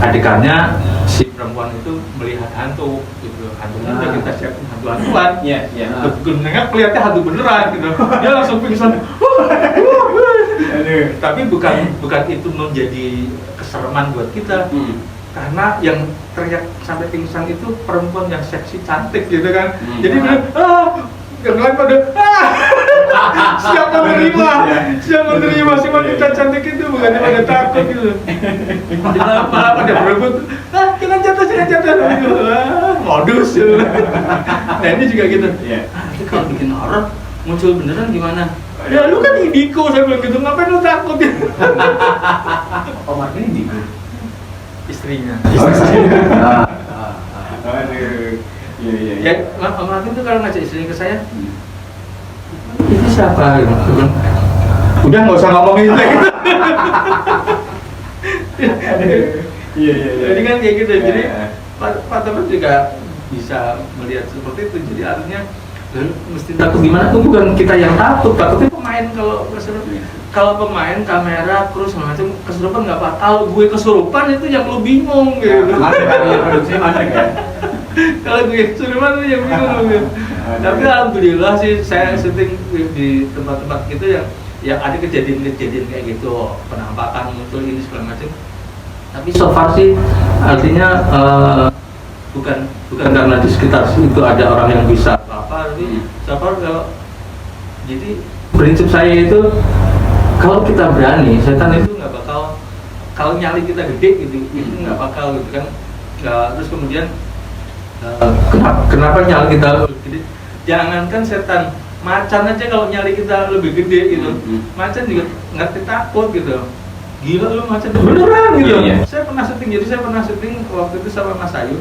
Adegannya si perempuan itu melihat hantu gitu. Hantunya udah kita siapin hantu-hantuan. Iya. Begitu nengok kelihatan hantu beneran gitu. Dia langsung pingsan. Tapi bukan itu menjadi kesereman buat kita. Karena yang teriak sampai pingsan itu perempuan yang seksi cantik gitu kan. Jadi bilang yang lain pada siap menerima si wanita cantik itu, bukannya pada takut gitu. Malah pada berebut, jangan jatuh modus. Nah ini juga gitu. Nanti kalau bikin horor muncul beneran gimana? Ya lu kan indigo, saya bilang gitu, ngapain lu takut ya? Om Martin indigo? Istrinya. Aduh. Iya. Ya, Om Martin tuh kalau ngajak istrinya ke saya, itu siapa? Udah nggak usah ngomongin itu. Iya. Jadi kan kayak gitu. Jadi Pak Teman juga bisa melihat seperti itu. Jadi artinya mesti takut gimana? Itu bukan kita yang takut, takutnya pemain kalau pemain kamera kru segala macam kesurupan nggak apa. Kalau gue kesurupan itu yang lu bingung gitu. Produksinya macam ya. Kalau gue kesurupan itu yang bingung gitu. Tapi alhamdulillah sih saya syuting di tempat-tempat gitu yang ada kejadian-kejadian kayak gitu, penampakan muncul ini segala macam. Tapi so far sih artinya bukan karena di sekitar itu ada orang yang bisa apa, tapi so far jadi prinsip saya itu kalau kita berani, setan itu nggak bakal, kalau nyali kita gede gitu, itu nggak bakal gitu kan. Terus kemudian kenapa nyali kita gede? Jangankan setan, macan aja kalau nyali kita lebih gede gitu, macan juga ngerti takut gitu. Gila lu macan beneran gitu. Iya. Saya pernah syuting waktu itu sama Mas Ayu.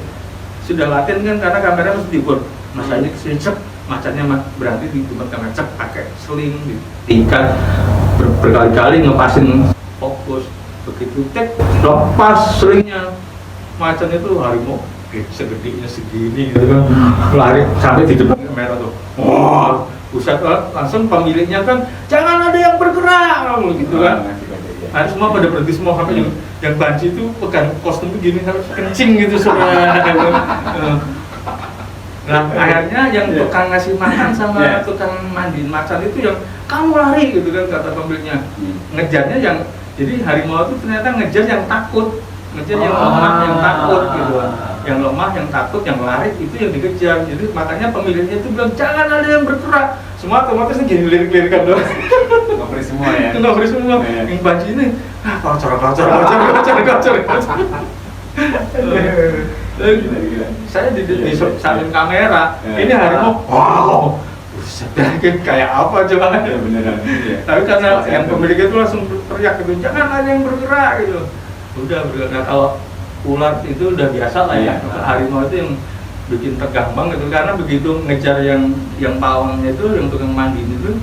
Sudah latihan kan karena kamera mesti diukur. Mas Ayu kesini cek, macannya berarti di tempat kamera cek pakai seling, ditingkat berkali-kali ngepasin fokus. Begitu cek lepas selingnya, macan itu harimau segedenya segini gitu kan, lari sampai di depan kamera tuh. Wah, buset, langsung pemiliknya kan jangan ada yang bergerak gitu kan. Nah, semua pada berhenti semua, sampai yang banci itu pegang kostum itu gini harus kencing gitu semua. Nah akhirnya yang tukang ngasih makan sama tukang mandiin macan itu yang kamu lari gitu kan kata pemiliknya. Ngejarnya yang, jadi harimau itu ternyata ngejar yang takut, ngejar yang lemah, yang takut gitu. Yang lemah, yang takut, yang lari itu yang dikejar. Jadi makanya pemiliknya itu bilang jangan ada yang bergerak. Semua otomatis gini lirik-lirikan doang. Ngobrol semua ya. Ngobrol semua. Yang banci ini, kocor. Saya di samping kamera, ini harimau, wow, buset, kayak apa coba? Ya, beneran. Tapi karena yang pemilik itu langsung teriak gitu, jangan ada yang bergerak gitu. Udah bergerak. Nah, kalau ular itu udah biasa lah ya. Harimau itu yang bikin tegang banget gitu, karena begitu ngejar yang pawangnya itu, yang tukang mandi itu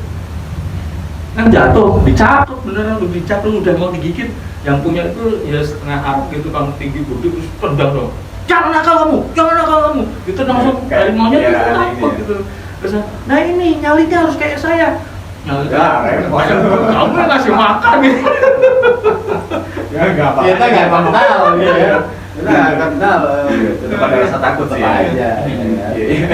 kan jatuh, dicakap beneran, udah dicakap udah mau digigit, yang punya itu ya setengah arah gitu, kan tinggi gede, terus tendang dong, jangan nakal kamu, gitu langsung dari maunya ya, tuh takut ya. gitu. Terus, nah ini nyalinya harus kayak saya. Ya, repot. Kamu yang ngasih makan gitu. Ya nggak apa-apa. Kita nggak kenal gitu ya. Kita nggak kenal. Tetap ada rasa takut sih. Tetap Ya. aja. Iya.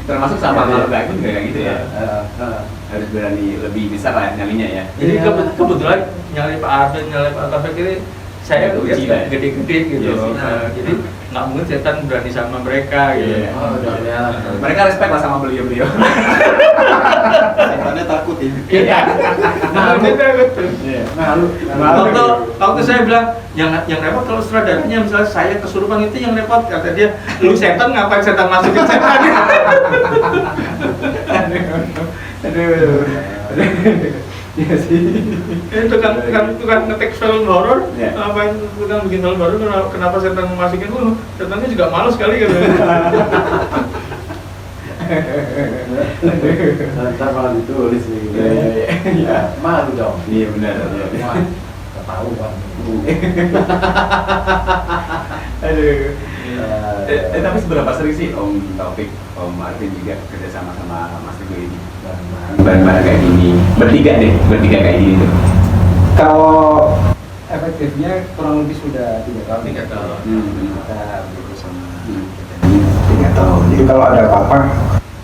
Termasuk sama makhluk gaib pun kayak gitu ya. Heeh. Harus berani lebih besar lah nyalinya ya. Jadi kebetulan nyali Pak Arden, nyali Pak Taufik ini saya Ya, lihat uji lah ya. gede-gede gitu. Iya sih. Jadi nggak mungkin setan berani sama mereka gitu. Iya. Oh, udah lihat. Mereka respect lah sama beliau-beliau. Setannya takut ini. Iya. Nah, betul. Iya. Waktu saya bilang yang repot kalau sutradaranya, misalnya saya kesurupan itu yang repot, kata dia, lu setan ngapain setan masukin setan? Aduh. Iya sih. Ini tukang ngetek film horor, Iya. ngapain tukang bikin film horor, kenapa setan masukin lu? Setannya juga malu sekali gitu. Ntar malah ditulis nih. Iya. Malu dong. Iya benar. Wah, ketahuan. Aduh. Tapi seberapa sering sih Om Taufik, Om Arvin juga kerjasama sama Mas Teguh ini? Bareng-bareng kayak gini, bertiga kayak gini tuh. Kalau efektifnya kurang lebih sudah 3 tahun. 3 tahun. Kita bersama ini 3 tahun. Jadi kalau ada apa-apa,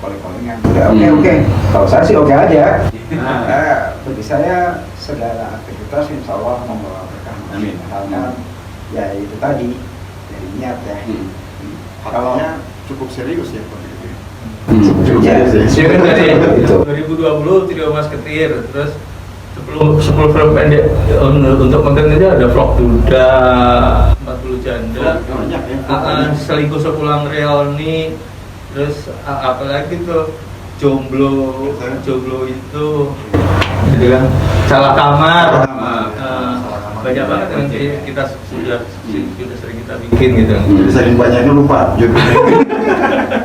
calling-callingan. Udah oke. Kalau saya sih oke aja. Bagi saya segala aktivitas insya Allah membawa berkah. Amin. Karena ya itu tadi dari niat ya. Harapannya cukup serius ya Pak gitu ya. Cukup Iya. serius ya. Dia kan dari Itu. 2020 Trio Mas Ketir, terus 10 film pendek untuk konten itu ada vlog duda, 40 janda, Banyak ya. selingkuh sepulang reoni, terus apa lagi tuh jomblo itu, gitu kan, salah kamar, banyak banget yang kita sudah sering kita bikin gitu. Jadi saking banyaknya lupa judulnya.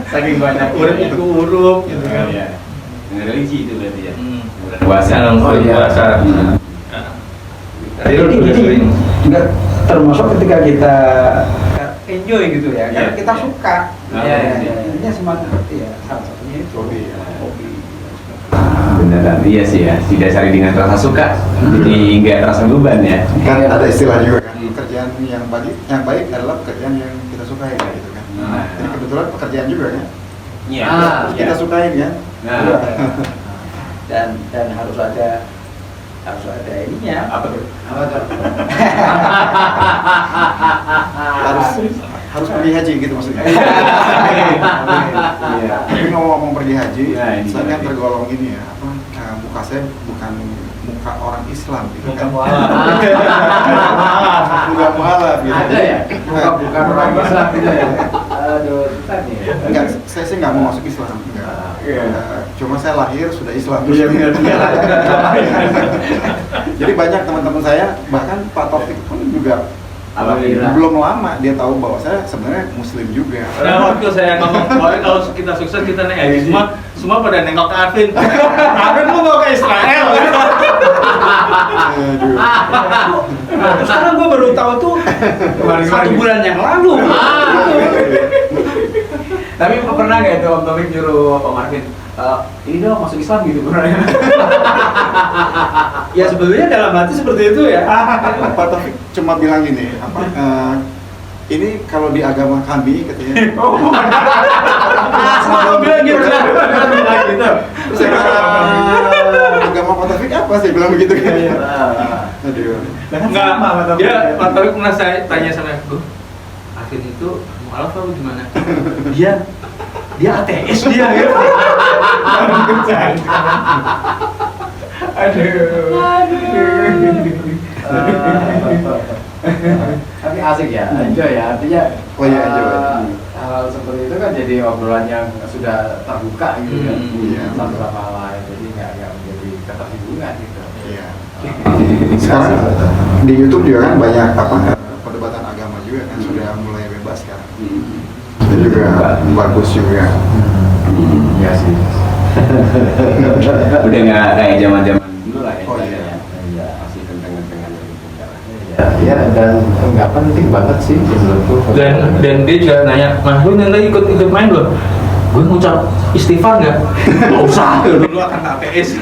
Saking banyak Urip itu huruf gitu kan. Iya. Religi itu berarti ya. Hmm. Puasa. Oh iya. Puasa. Jadi ini juga termasuk ketika kita enjoy gitu ya, karena Iya, kita iya. suka. Iya, iya. Intinya semangat ya, salah satunya itu. Hobi ya. Hobi. Beneran, iya sih ya. Didasari dengan rasa suka, jadi nggak terasa beban ya. Kan ada istilah juga kan, pekerjaan yang baik adalah pekerjaan yang kita sukai kan, gitu kan. Nah. Ini kebetulan pekerjaan juga kan. Iya. Kita sukain kan. Nah, Dan harus ada ininya. apa tuh? Apa tuh? harus pergi haji gitu maksudnya. Iya. Tapi ngomong pergi haji, Nah, ini saya kan berarti. tergolong ini ya, muka saya bukan muka orang Islam gitu kan. Bukan mualaf gitu. Ada ya? Bukan orang Islam gitu ya? Aduh, susah nih. Enggak, saya sih nggak mau masuk Islam. Enggak. Iya. Cuma saya lahir sudah Islam. Iya, benar. Jadi banyak teman-teman saya, bahkan Pak Taufik pun juga Alhamdulillah. belum lama dia tahu bahwa saya sebenarnya Muslim juga. Nah, waktu saya ngomong, pokoknya kalau kita sukses kita naik haji semua pada nengok ke Arvin. Arvin lu mau ke Israel? Aduh. Sekarang gue baru tahu tuh Kemarin-kemarin. 1 bulan yang lalu. Tapi pernah nggak itu Om Taufik nyuruh Pak Marvin, ini dong masuk Islam gitu pernah? Ya sebetulnya dalam hati seperti itu ya. Pak Taufik cuma bilang gini, ini kalau di agama kami katanya. Semua bilang gitu. Terus saya bilang, agama Pak Taufik apa sih bilang begitu kan? Aduh. Enggak, Pak Taufik pernah saya tanya sama aku, Arvin itu mualaf apa gimana? Dia ateis dia gitu. Tapi asik ya, enjoy ya. Artinya Oh iya, enjoy. hal seperti itu kan jadi obrolan yang sudah terbuka gitu kan. Iya. Satu sama lain. Jadi nggak menjadi ketersinggungan gitu. Iya. Sekarang di YouTube juga kan banyak perdebatan agama juga kan sudah mulai bebas sekarang. Jadi juga bagus juga. Iya sih. Udah nggak kayak zaman-zaman dulu lah ya. Oh, iya. Iya. Masih kentang-kentangan dari penjara. Ya, dan nggak penting banget sih menurutku. Dan dia juga nanya, Mas lu nanti ikut main loh. Gue ngucap istighfar nggak? Nggak usah, dulu akan APS.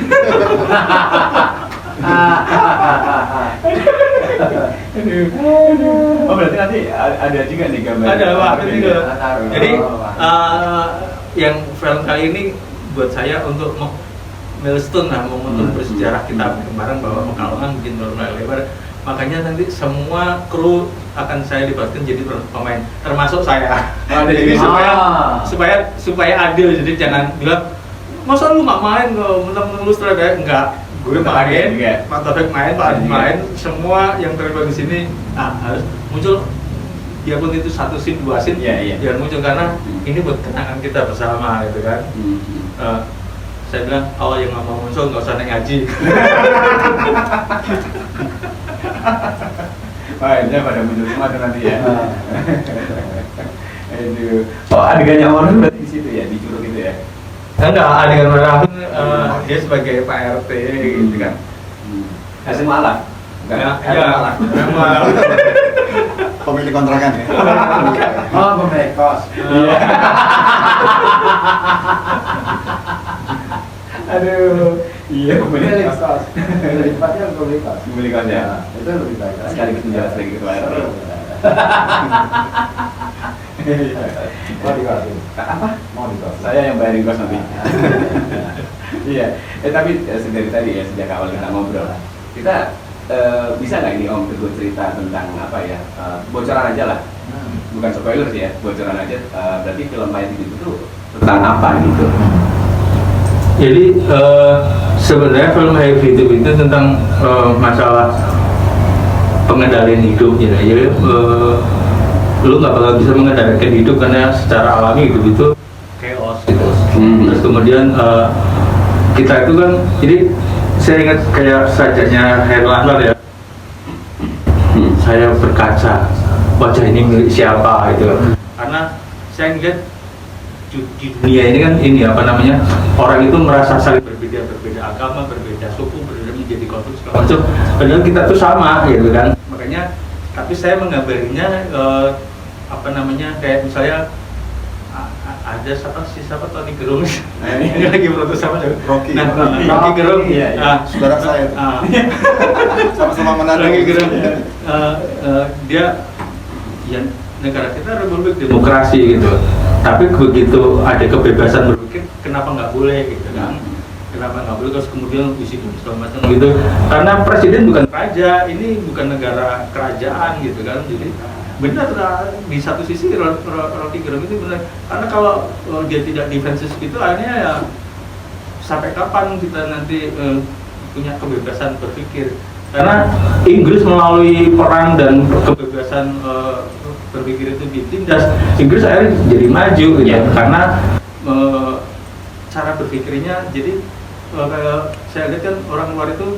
Oh berarti nanti ada juga nih gambar. Ada Pak, ada juga. Ada. Jadi Oh, yang film kali ini buat saya untuk milestone lah, momen bersejarah kita bareng bahwa Pekalongan bikin film layar lebar. Makanya nanti semua kru akan saya libatkan jadi pemain, termasuk saya. Oh, ada Jadi juga. supaya adil, jadi jangan bilang masa lu nggak main kalau mentang-mentang lu sutradara, enggak. Gue main, juga. Pak Taufik main, Pak Adi main, semua yang terlibat di sini harus muncul, biarpun itu 1 scene, 2 scene, Iya. biar muncul karena ini buat kenangan kita bersama gitu kan. Saya bilang, yang nggak mau muncul nggak usah naik ngaji. Mainnya pada muncul semua tuh nanti ya. Aduh. Oh adegannya Omar berarti di situ ya, di Curug itu ya. Enggak, adegan Rahun dia sebagai Pak RT gitu kan. Hasil malah. Ya, Pemilik kontrakan ya. oh pemilik kos. Aduh. Iya, Pemilik kos. Lebih tepatnya pemilik kos. Pemilik kos ya. Itu lebih baik. Sekaligus menjelaskan lagi ketua RT. Mau di kos. Apa? Mau di kos. Saya yang bayarin kos nanti. Iya. Tapi dari tadi ya sejak awal kita ngobrol, kita bisa nggak ini Om Teguh cerita tentang apa ya? Bocoran aja lah. Bukan spoiler sih ya, bocoran aja. Berarti film Mayat itu tentang apa gitu? Jadi sebenarnya film Hayat Hidup itu tentang masalah pengendalian hidup ya. Jadi lu nggak bakal bisa mengendalikan hidup karena secara alami hidup itu chaos gitu. Terus kemudian kita itu kan, jadi saya ingat kayak sajaknya Herlantar ya. Saya berkaca, wajah ini milik siapa gitu. Karena saya lihat di dunia ini kan orang itu merasa saling berbeda agama, berbeda suku, berbeda menjadi konflik segala macam. Padahal kita tuh sama gitu kan. Makanya tapi saya menggambarinya kayak misalnya ada siapa Tony Gerung ini lagi protes sama Rocky. Rocky Gerung Saudara saya tuh. Sama-sama menang. Rocky Gerung dia ya negara kita republik demokrasi gitu, tapi begitu ada kebebasan berpikir kenapa nggak boleh gitu kan, kenapa nggak boleh, terus kemudian isi segala macam gitu, karena presiden bukan raja, ini bukan negara kerajaan gitu kan. Jadi benar di satu sisi Rocky Gerung itu benar, karena kalau dia tidak defensif gitu akhirnya ya sampai kapan kita nanti punya kebebasan berpikir, karena Inggris melalui perang dan kebebasan berpikir itu ditindas, Inggris akhirnya jadi maju gitu ya, karena cara berpikirnya. Jadi saya lihat kan orang luar itu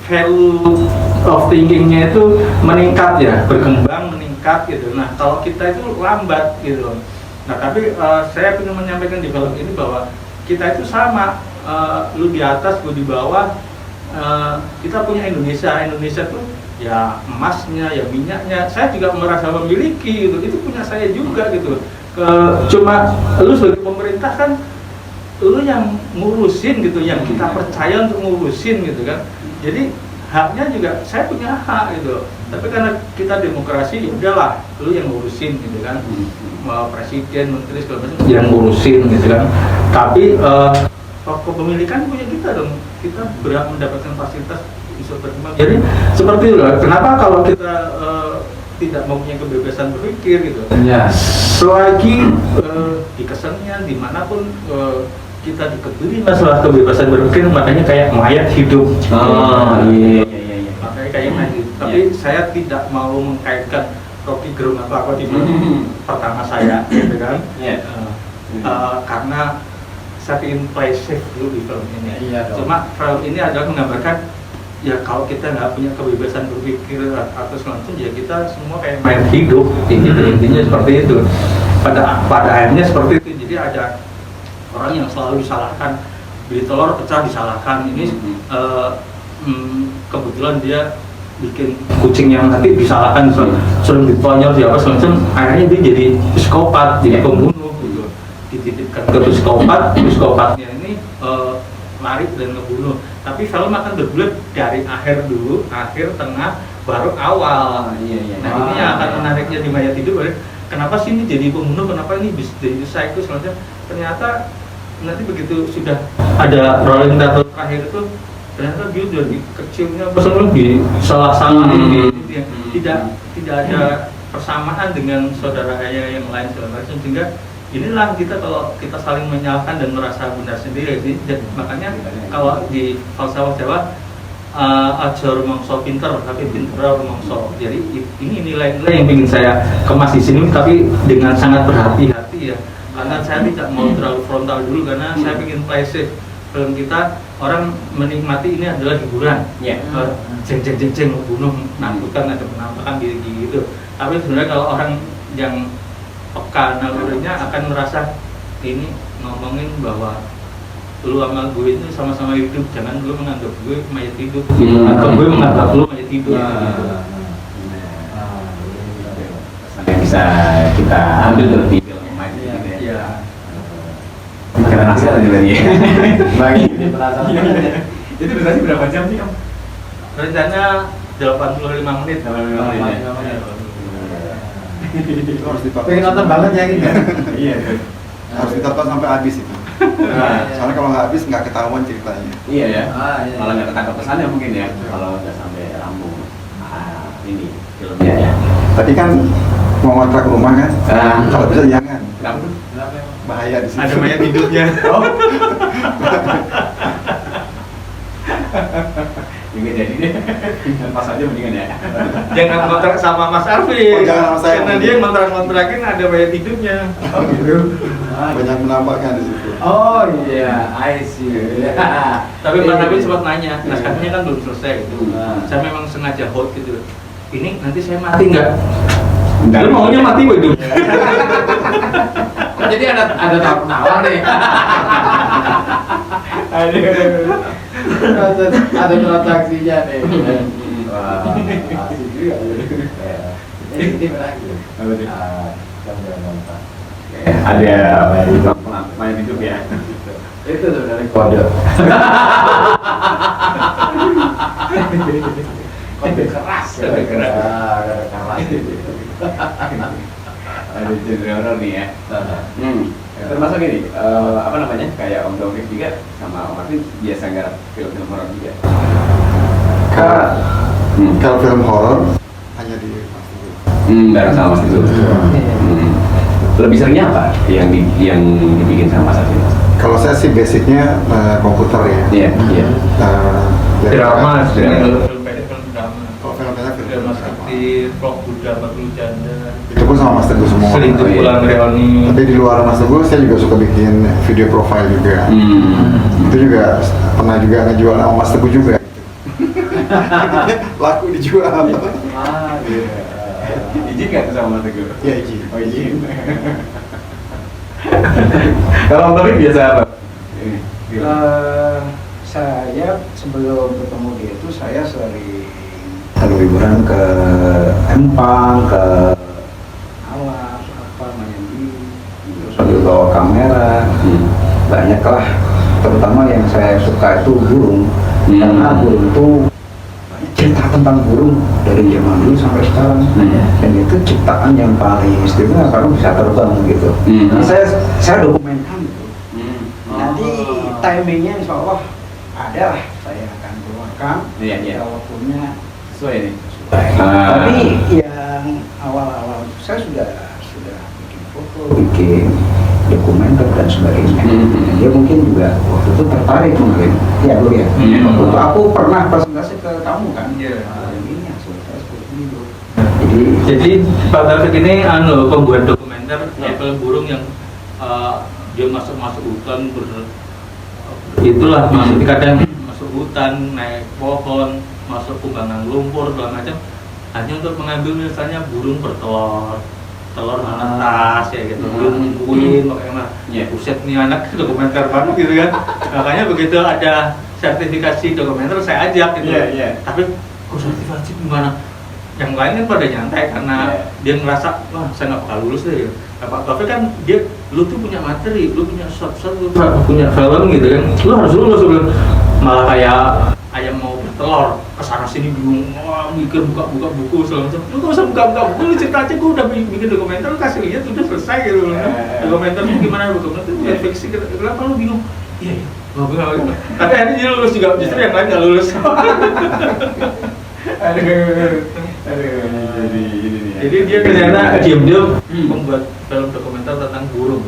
value of thinkingnya itu meningkat ya, berkembang meningkat gitu. Nah kalau kita itu lambat gitu. Nah tapi saya ingin menyampaikan di film ini bahwa kita itu sama, lu di atas, lu di bawah. Kita punya Indonesia tuh ya emasnya, ya minyaknya, saya juga merasa memiliki gitu, itu punya saya juga gitu. Cuma lu sebagai pemerintah kan lu yang ngurusin gitu, yang kita percaya untuk ngurusin gitu kan. Jadi haknya juga saya punya hak gitu. Tapi karena kita demokrasi ya udahlah, lu yang ngurusin gitu kan. Presiden, menteri segala macam yang ngurusin gitu kan. Tapi kepemilikan punya kita dong. Kita berhak mendapatkan fasilitas bisa berkembang. Jadi seperti itu. Kenapa kalau kita tidak mempunyai kebebasan berpikir gitu? Ya. Selagi dikesannya dimanapun kita dikebiri masalah kebebasan berpikir, makanya kayak mayat hidup. Iya. Makanya kayak mayat hidup. Tapi saya tidak mau mengkaitkan Rocky Gerung atau apa di film pertama saya, gitu kan? Karena saya ingin play safe dulu di film ini. Iya dong. Cuma film ini adalah menggambarkan ya kalau kita nggak punya kebebasan berpikir atau segala macam, ya kita semua kayak main hidup, intinya seperti itu. pada akhirnya seperti itu. Jadi ada orang yang selalu disalahkan, beli telur pecah disalahkan, ini kebetulan dia bikin kucing yang nanti disalahkan, sering ditonjol di apa semacam, akhirnya dia jadi psikopat, jadi pembunuh gitu. Dititipkan ke psikopatnya ini lari dan ngebunuh. Tapi film akan bergulir dari akhir dulu, akhir, tengah, baru awal. Nah ini yang akan menariknya di Mayat Hidup. Kenapa sih ini jadi pembunuh? Kenapa ini bisa jadi psycho? Selanjutnya ternyata nanti begitu sudah ada rolling title terakhir itu, ternyata dia dari kecilnya selalu disalah-salahin, tidak ada persamaan dengan saudara ayah yang lain segala macam, sehingga inilah kita kalau kita saling menyalahkan dan merasa benar sendiri. Jadi, makanya kalau di falsafah Jawa aja rumangsa pinter tapi pinter rumangsa. Jadi ini nilai-nilai yang ingin saya kemas di sini, tapi dengan sangat berhati-hati ya, karena saya tidak mau terlalu frontal dulu, karena saya ingin play safe. Film kita orang menikmati ini adalah hiburan, jeng bunuh, menakutkan, ada penampakan gitu. Tapi sebenarnya kalau orang yang peka nalurinya akan merasa ini ngomongin bahwa lu sama gue itu sama-sama hidup, jangan lu menganggap gue mayat hidup gitu, atau gue menganggap lu mayat hidup gitu. Yang bisa kita ambil dari film Mayat Hidup ya. Karena hasil aja lagi. Bagi ini penasaran. Itu durasi berapa jam sih Om? Rencana 85 menit. Harus ditonton. Pengen nonton banget ya gitu. Iya. Harus ditonton sampai habis itu. Soalnya kalau nggak habis nggak ketahuan ceritanya. Iya ya. Iya. Malah nggak ketangkap pesannya mungkin ya. Kalau nggak sampai rampung ini filmnya ya. Tadi kan mau ngontrak rumah kan? Kalau bisa jangan. Kenapa tuh? Bahaya di situ. Ada mayat hidupnya. Oh. Juga jadi deh. Pas aja mendingan ya. Jangan kontrak sama Mas Arfi. Oh, jangan sama saya. Karena dia ngontrak-kontrakin ada mayat hidupnya. Oh gitu. Banyak menambahkan di situ. Oh iya, I see. Tapi Pak Nabil sempat nanya, naskahnya kan belum selesai gitu. Saya memang sengaja hold gitu. Ini nanti saya mati nggak? Nggak. Lu maunya mati apa hidup? Jadi ada tahap nawar nih. Ada transaksinya nih. Wah, asik juga. Ini menarik. Apa sih? Jam nonton. Ada Mayat Hidup ya. Itu sebenarnya kode. Kode keras. Kode keras. Kode keras. Ada genre horor nih ya. Termasuk ini, apa namanya, kayak Om Taufik juga sama Om Martin biasa nggarap film-film horor juga. Kalau film horor hanya di Mas Tigo. Bareng sama Mas Tigo. Lebih seringnya apa yang dibikin sama Mas Arvin? Kalau saya sih basicnya komputer ya. Iya. Drama, Drama. film pendek, film drama. Kalau film-film Film Mas Aktif, Vlog Buddha, Bakul Janda. itu pun sama Mas Teguh semua. Selingkuh iya. pulang reoni. Tapi di luar Mas Teguh saya juga suka bikin video profile juga. Itu juga pernah juga ngejual sama Mas Teguh juga. Laku dijual. Gitu. Izin nggak tuh sama Mas Teguh? Iya izin. Oh izin. Kalau Om Taufik biasa apa? Saya sebelum ketemu dia itu saya sering kalau liburan ke Empang, ke Alas, apa Mayandi, terus sambil bawa kamera, banyak lah. Terutama yang saya suka itu burung, karena burung itu banyak cerita tentang burung dari zaman dulu sampai sekarang, dan itu ciptaan yang paling istimewa karena bisa terbang gitu. Jadi saya dokumenkan itu. Nanti timingnya insya Allah ada lah, saya akan keluarkan. Iya. Waktunya Sesuai nih. tapi yang awal-awal saya sudah bikin foto, bikin dokumenter dan sebagainya. Dia mungkin juga waktu itu tertarik mungkin. Ya Bu ya. Waktu itu aku pernah presentasi ke kamu kan. Iya. Ini hasil saya seperti ini Bu. Jadi Pak Taufik ini pembuat dokumenter film burung yang dia masuk hutan itulah maksudnya kadang masuk hutan, naik pohon, masuk kubangan lumpur segala macam hanya untuk mengambil misalnya burung bertelur telur menetas ya gitu, dia nungguin makanya mah buset nih anak dokumenter banget gitu kan. Makanya begitu ada sertifikasi dokumenter saya ajak gitu. Tapi kok sertifikasi gimana? Yang lain kan pada nyantai karena dia ngerasa wah saya nggak bakal lulus deh. Pak Taufik kan dia, lu tuh punya materi, lu punya shot, lu punya film gitu kan, lu harus lulus sebelum malah kayak ayam mau bertelur kesana sini bingung, wah mikir buka buku segala macam. Lu nggak usah buka buku, lu cerita aja, gua udah bikin dokumenter, lu kasih lihat udah selesai gitu loh. Dokumenter itu gimana, dokumenter bukan fiksi, kenapa lu bingung? Iya tapi akhirnya dia lulus juga, justru yang lain nggak lulus. Jadi dia ternyata diam-diam membuat film dokumenter tentang burung,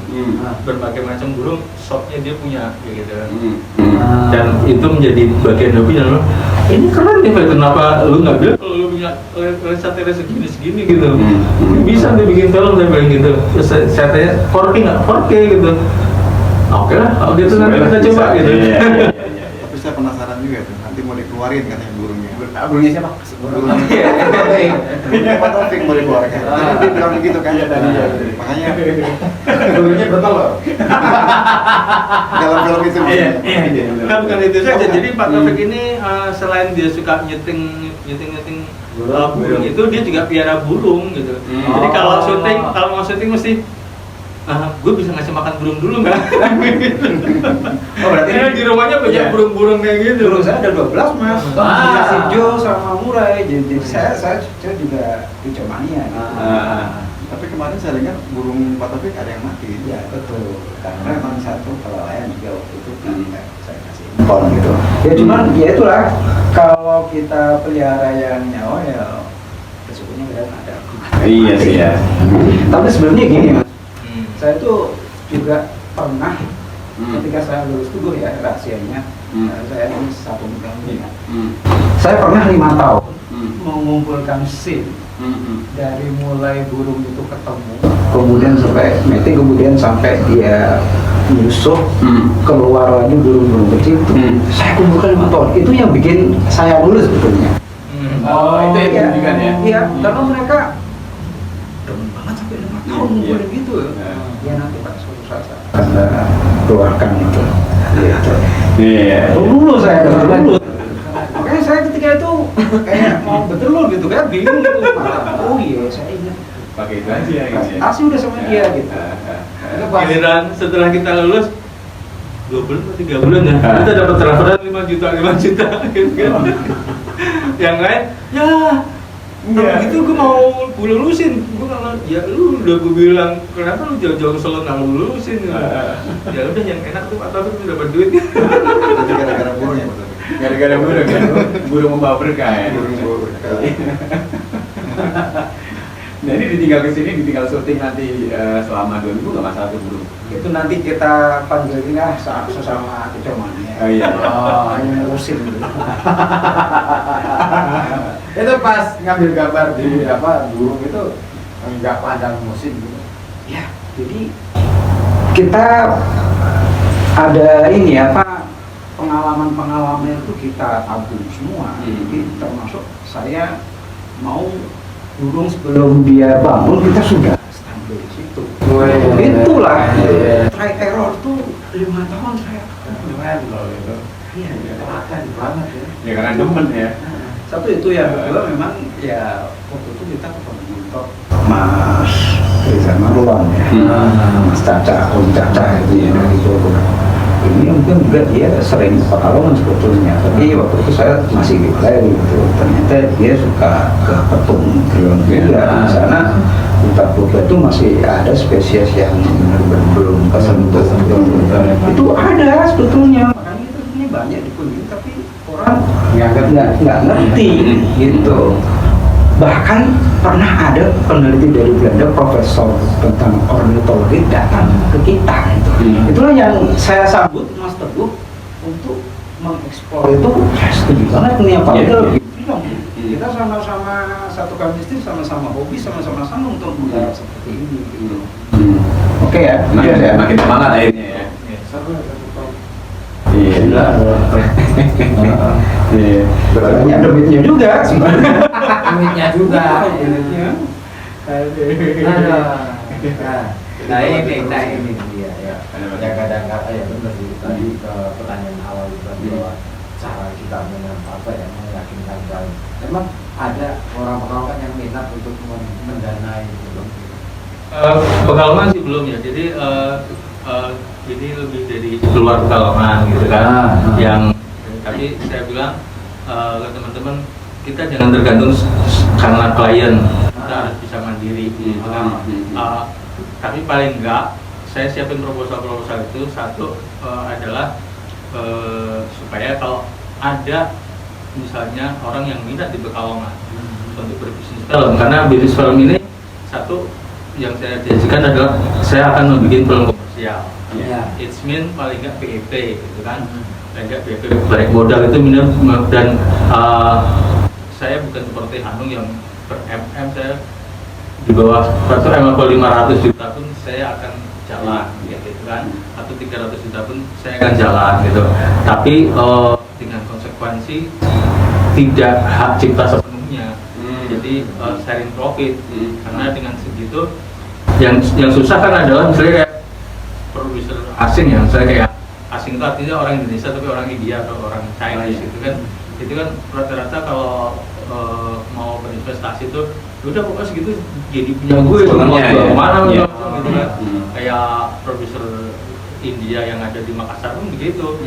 berbagai macam burung, shotnya dia punya, gitu kan. Dan itu menjadi bagian hobinya loh. Ini keren nih, kenapa lu nggak bilang kalau lu punya satire segini gitu? Bisa tuh bikin film, saya bilang gitu. Terus saya tanya 4K nggak? 4K gitu. Oke lah, kalau gitu nanti kita coba gitu. Tapi saya penasaran juga tuh, nanti mau dikeluarin katanya burungnya. Burungnya siapa? Pak Taufik mau dikeluarkan. Jadi dia bilang begitu kan? Makanya Burungnya bertelur. dalam film itu. Kan bukan itu saja. Jadi Pak Taufik ini selain dia suka nyeting burung itu, dia juga piara burung gitu. Jadi kalau mau syuting mesti gue bisa ngasih makan burung dulu nggak? Oh berarti di rumahnya banyak burung-burung kayak gitu. Burung saya ada 12 mas, si Jo sama Murai, jadi saya juga dicomania gitu. Tapi kemarin saya dengar burung Pak Taufik ada yang mati. Ya betul, karena memang satu kelalaian juga waktu itu kan saya kasih impor gitu. Ya cuman ya itulah, kalau kita pelihara yang nyawa ya resikonya kadang ada. Iya sih ya. Tapi sebenarnya gini mas, saya tuh juga pernah ketika saya lulus dulu ya rahasianya, saya ini satu minggu. Saya pernah 5 tahun mengumpulkan scene dari mulai burung itu ketemu, kemudian sampai meeting, kemudian sampai dia nyusup keluar lagi burung-burung kecil itu. Saya kumpulkan 5 tahun. Itu yang bikin saya lulus sebetulnya. Oh itu yang ditunjukkan ya? Iya, karena mereka demen banget sampai 5 tahun ngumpulin gitu. Ya nanti Pak suatu saat akan keluarkan itu. Iya. Lulus saya lulus. Makanya saya ketika itu kayak mau betul gitu kan, bingung gitu. Oh iya, saya ingat Pakai itu aja gitu ya. asli udah sama dia gitu. Itu pas Giliran setelah kita lulus 2 bulan atau 3 bulan ya, kita dapat transferan 5 juta gitu kan. Yang lain, ya kalau gitu gue mau gue lulusin. Gue kalau ya lu udah gue bilang kenapa lu jauh-jauh selalu nggak lu lulusin. Ya udah yang enak tuh Pak Taufik tuh dapat duit. Itu gara-gara burung ya Pak Taufik. Gara-gara burung ya, burung membawa berkah ya. Burung bawa berkah. Jadi ditinggal ke sini, ditinggal syuting nanti selama 2 minggu nggak masalah tuh burung. itu nanti kita panggilin lah sesama kecomanya. Oh iya. Yang ngurusin gitu. Itu pas ngambil gambar di burung itu nggak pandang musim gitu. Ya, jadi kita ada ini pengalaman itu kita tabung semua. Jadi termasuk saya mau burung sebelum dia bangun kita sudah standby di situ. Itulah try error tuh 5 tahun saya. Keren loh itu. Iya, telaten banget ya. Ya karena demen ya. Satu itu yang kedua memang ya waktu itu kita ketemu mentor Mas Rizal Marwan ya, Mas Caca, Om Caca itu ya dari Solo. Ini mungkin juga dia sering pengalaman sebetulnya, tapi waktu itu saya masih di Bali gitu. Ternyata dia suka ke petung krion juga. Di sana hutan purba itu masih ada spesies yang benar-benar belum kesentuh. Itu ada sebetulnya. Makanya itu sebenarnya banyak dikunjungi, tapi orang nggak ngerti gitu. Bahkan pernah ada peneliti dari Belanda, profesor tentang ornitologi datang ke kita itu. Itulah yang saya sambut Mas Teguh untuk mengeksplor itu. Saya setuju banget nih apalagi lebih bilang kita sama-sama satu chemistry, sama-sama hobi, sama-sama untuk menggarap seperti ini gitu. Oke ya, Makin semangat akhirnya ya. Iya. Banyak duitnya juga sebenarnya. Duitnya juga. Nah ini dia ya. Ya kadang-kadang ya benar sih tadi pertanyaan awal itu tadi bahwa cara kita meyakinkan klien. Memang ada orang pekalongan yang minat untuk mendanai itu. Pekalongan sih belum ya. Jadi lebih dari luar Pekalongan gitu kan. Yang tapi saya bilang ke teman-teman, kita jangan tergantung karena klien, kita harus bisa mandiri gitu kan. Tapi paling enggak saya siapin proposal itu satu adalah supaya kalau ada misalnya orang yang minat di Pekalongan untuk berbisnis film, karena bisnis film ini satu yang saya janjikan adalah saya akan membuat film komersial. It's mean paling enggak PEP gitu kan. Paling enggak PEP balik modal itu minimum, dan saya bukan seperti Hanung yang per MM saya di bawah 100 M atau 500 juta pun saya akan jalan gitu kan, atau 300 juta pun saya akan jalan gitu. Tapi dengan konsekuensi tidak hak cipta sepenuhnya, jadi sharing profit. Karena dengan segitu yang susah kan adalah misalnya kayak produser asing ya, misalnya kayak asing itu artinya orang Indonesia tapi orang India atau orang Chinese gitu kan. Itu kan rata-rata kalau mau berinvestasi itu udah pokoknya segitu jadi punya gue, mau jual kemana gitu kan. Kayak produser India yang ada di Makassar pun begitu.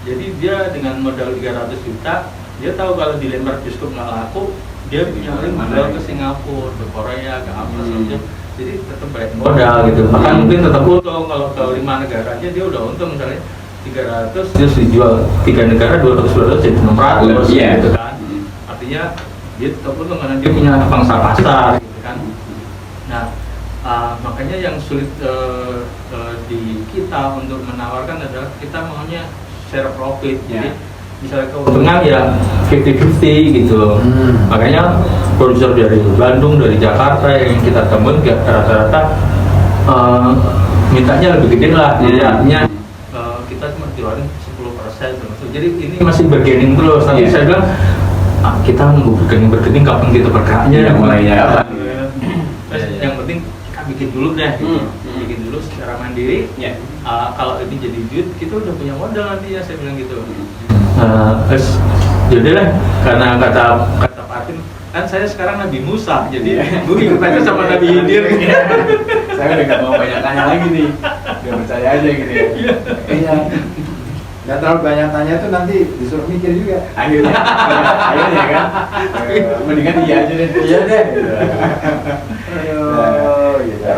Jadi dia dengan modal 300 juta, dia tahu kalau dilempar bioskop nggak laku, dia punya link modal ke Singapura, ke Korea, ke apa saja. Jadi tetap balik modal gitu. Bahkan mungkin tetap untung kalau ke 5 negara aja dia udah untung, misalnya 300 terus dijual 3 negara 200 jadi 600 gitu kan. Artinya dia tetap untung karena dia punya pangsa pasar gitu kan. Nah, makanya yang sulit di kita untuk menawarkan adalah kita maunya share profit. Jadi misalnya keuntungan ya 50-50 gitu loh. Makanya produser dari Bandung, dari Jakarta yang kita temuin rata-rata mintanya lebih gede lah. Jadi artinya kita cuma jualin 10% termasuk. Jadi ini masih bergening terus. Nanti saya bilang kita nunggu bergening kapan kita bergeraknya mulainya apa. Terus yang penting kita bikin dulu deh, bikin dulu secara mandiri. Kalau ini jadi duit, kita udah punya modal nanti ya, saya bilang gitu. Terus jadi lah, karena kata Pak Atin, kan saya sekarang Nabi Musa, jadi gue ikut aja sama Nabi Khidir. Saya udah gak mau banyak tanya lagi nih, udah percaya aja gitu ya. Iya. Nggak terlalu banyak tanya tuh nanti disuruh mikir juga. Akhirnya kan, mendingan iya aja deh. Iya deh.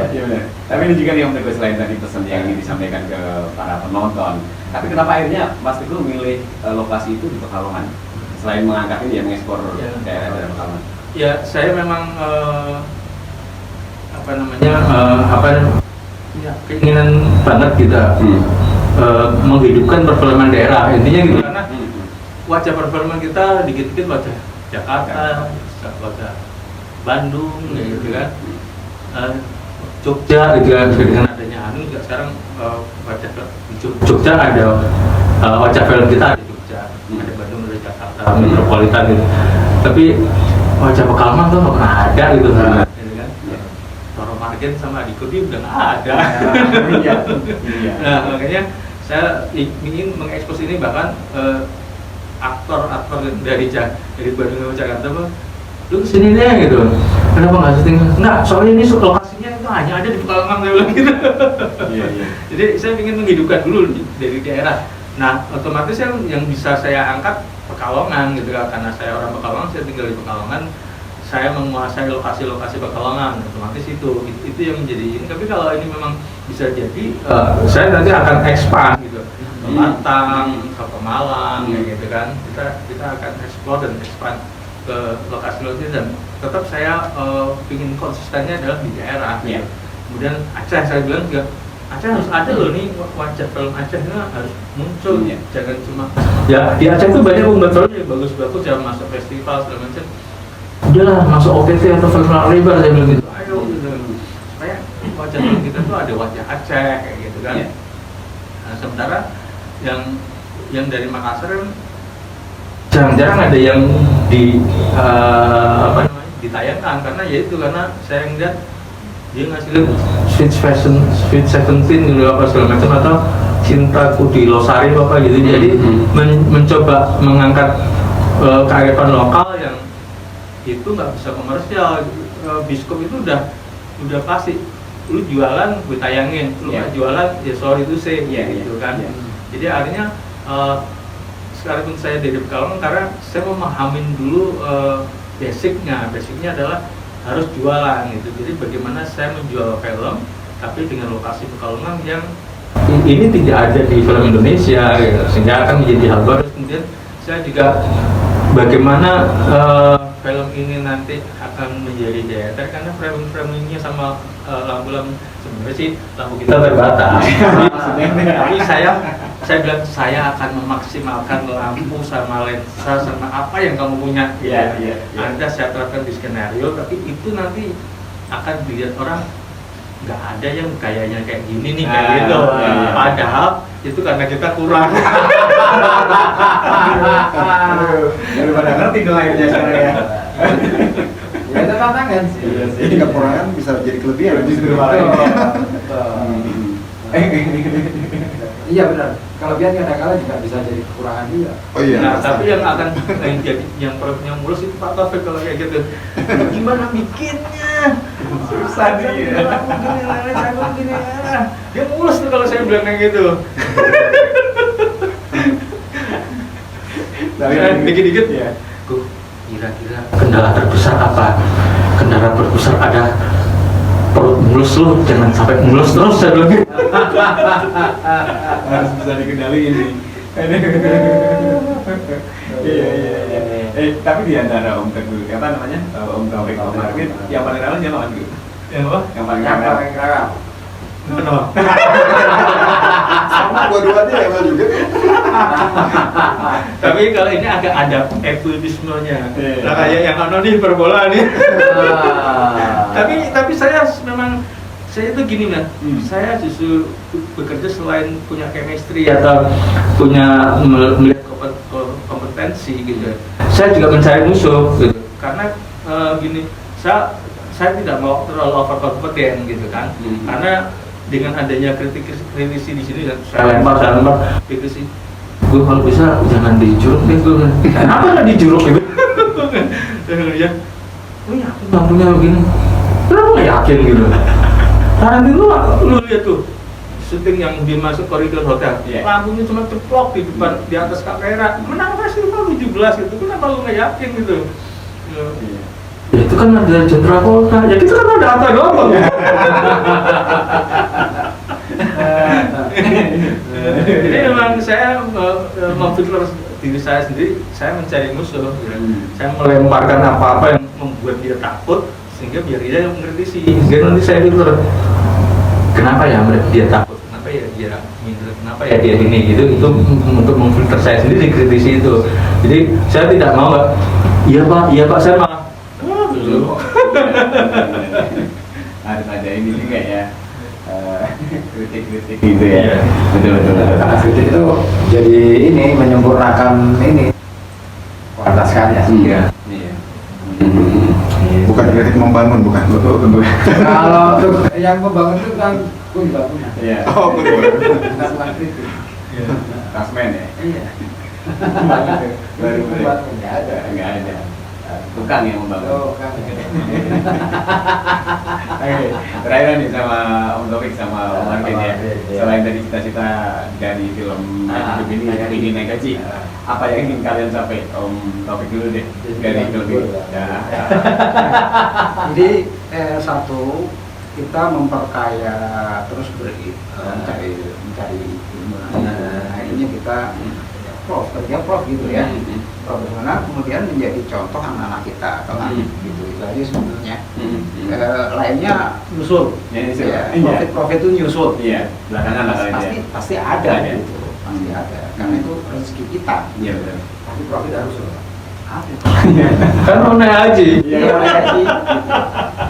Iya benar. Tapi ini juga nih Om Teguh, selain tadi pesan yang ingin disampaikan ke para penonton. Tapi kenapa akhirnya Mas Teguh milih lokasi itu di Pekalongan? Selain mengangkat ini ya, mengekspor daerah-daerah Pekalongan. Ya, saya memang keinginan banget kita menghidupkan perfilman daerah, intinya gitu. Karena wajah perfilman kita dikit-dikit wajah Jakarta, wajah Bandung, gitu kan, Jogja gitu kan. Dengan adanya Anu juga sekarang wajah Jogja ada wajah film kita ada Jogja, ada Bandung, ada Jakarta, metropolitan gitu. Tapi wajah Pekalongan tuh nggak pernah ada gitu kan. Margen sama Adiko dia udah nggak ada. Nah, makanya saya ingin mengekspos ini, bahkan aktor-aktor dari Bandung ke Jakarta mah, lu kesini deh gitu. Kenapa nggak syuting? Enggak, soalnya ini lokasinya itu hanya ada di Pekalongan, saya bilang gitu. Jadi saya ingin menghidupkan dulu dari daerah. Nah, otomatis yang bisa saya angkat Pekalongan gitu kan, karena saya orang Pekalongan, saya tinggal di Pekalongan. Saya menguasai lokasi-lokasi Pekalongan, otomatis itu yang menjadi ini. Tapi kalau ini memang bisa jadi, saya nanti akan expand gitu, ke Batang, ke Pemalang, kayak gitu kan. Kita akan explore dan expand ke lokasi-lokasi, dan tetap saya ingin konsistennya adalah di daerah. Gitu. Kemudian Aceh, saya bilang juga Aceh harus ada loh nih, wajah film Acehnya harus muncul, jangan cuma ya di Aceh tuh banyak pembuat film yang bagus-bagus yang masuk festival segala macam. Udahlah masuk OTT atau film lebar, saya bilang gitu. Ayo gitu. Supaya wajah film kita tuh ada wajah Aceh kayak gitu kan. Nah, sementara yang dari Makassar jarang-jarang ada yang di ditayangkan karena ya itu karena saya ngeliat dia ngasilin Sweet Seventeen gitu apa segala macam atau Cintaku di Losari apa gitu. Jadi mencoba mengangkat kearifan lokal yang itu nggak bisa komersial. Biskop itu udah pasti lu jualan gue tayangin, lu nggak jualan ya sorry itu saya gitu kan. Jadi artinya sekalipun saya dari Pekalongan karena saya memahamin dulu basicnya adalah harus jualan gitu. Jadi bagaimana saya menjual film tapi dengan lokasi Pekalongan yang ini tidak ada di film Indonesia gitu. Sehingga akan menjadi hal baru. Kemudian saya juga bagaimana film ini nanti akan menjadi daya tarik karena framingnya sama lampu-lampu sebenarnya sih lampu kita terbatas. Tapi saya bilang saya akan memaksimalkan lampu sama lensa sama apa yang kamu punya. Anda saya terapkan di skenario, tapi itu nanti akan dilihat orang nggak ada yang kayaknya kayak gini nih kayak gitu. Padahal itu karena kita kurang. Baru pada ngerti dong akhirnya sekarang ya. Ya itu tantangan sih. Jadi kekurangan bisa jadi kelebihan. Justru malah ini. Iya benar. Kelebihan kadang-kadang juga bisa jadi kekurangan juga. Oh iya. Nah, tapi yang akan jadi yang perutnya mulus itu Pak Taufik kalau kayak gitu. Gimana bikinnya? Susah dia. Dia mulus tuh kalau saya bilang kayak gitu. Dikit-dikit ya. Kira-kira kendala terbesar apa? Kendala terbesar ada perut mulus lu, jangan sampai mulus terus saya bilang. Harus bisa dikendaliin nih. Iya. Tapi di antara Om Teguh, apa namanya? Om Taufik, Om Marvin, yang paling ramah siapa Mas Gu? Yang apa? Yang paling ramah. Sama dua-duanya ya juga. Tapi kalau ini agak ada eufemismenya. Nah, kayak yang anonim perbola nih. Tapi saya memang saya itu gini kan, saya justru bekerja selain punya chemistry atau punya melihat kompetensi gitu. Saya juga mencari musuh gitu. Karena gini, saya tidak mau terlalu overconfident gitu kan. Karena dengan adanya kritisi di sini saya lempar kritisi. Gue kalau bisa jangan dijuruk deh gue. Kenapa nggak dijuruk gitu? Ya, lu yakin lampunya begini? Kenapa nggak yakin gitu? Tarantino lu lihat tuh syuting yang dimasuk koridor hotel, lampunya cuma ceplok di depan di atas kamera, menang festival 17 gitu. Kenapa lu nggak yakin gitu? Ya itu kan ada John Travolta, ya kita kan ada apa doang. Jadi memang saya memfilter diri saya sendiri, saya mencari musuh. Saya melemparkan apa-apa yang membuat dia takut, sehingga biar dia mengkritisi. Sehingga nanti saya filter, kenapa ya dia takut, kenapa ya dia minder, kenapa ya dia ini gitu. Itu untuk memfilter saya sendiri kritisi itu. Jadi saya tidak mau, iya pak, saya malah dulu. Harus ada ini juga ya. Kritik-kritik gitu ya. Betul. Karena kritik itu jadi ini menyempurnakan ini kualitas karya. Iya. Bukan kritik membangun, bukan. Kalau untuk yang membangun itu kan gue juga punya. Iya. Oh betul. Bukan kritik. Tasmen ya. Iya. Baru Nggak ada. Nggak ada. Tukang yang membangun. Oh, kan. Oke, terakhir nih sama Om Taufik sama Om Marvin ya. Selain dari cita-cita dari film hidup ini naik gaji, apa yang ingin kalian capai? Om Taufik dulu deh dari film ini. Ya. Jadi satu, kita memperkaya terus mencari ilmu. Akhirnya kita kerja prof gitu ya. Profesional kemudian menjadi contoh anak-anak kita kelak gitu. Itu aja sebenarnya. Lainnya nyusul. Ya, profit itu nyusul. Iya, belakangan lah Pasti ada gitu. Pasti ada. Karena itu rezeki kita. Iya betul. Tapi profit harus loh. Ada. Kan mau naik haji. Iya, haji.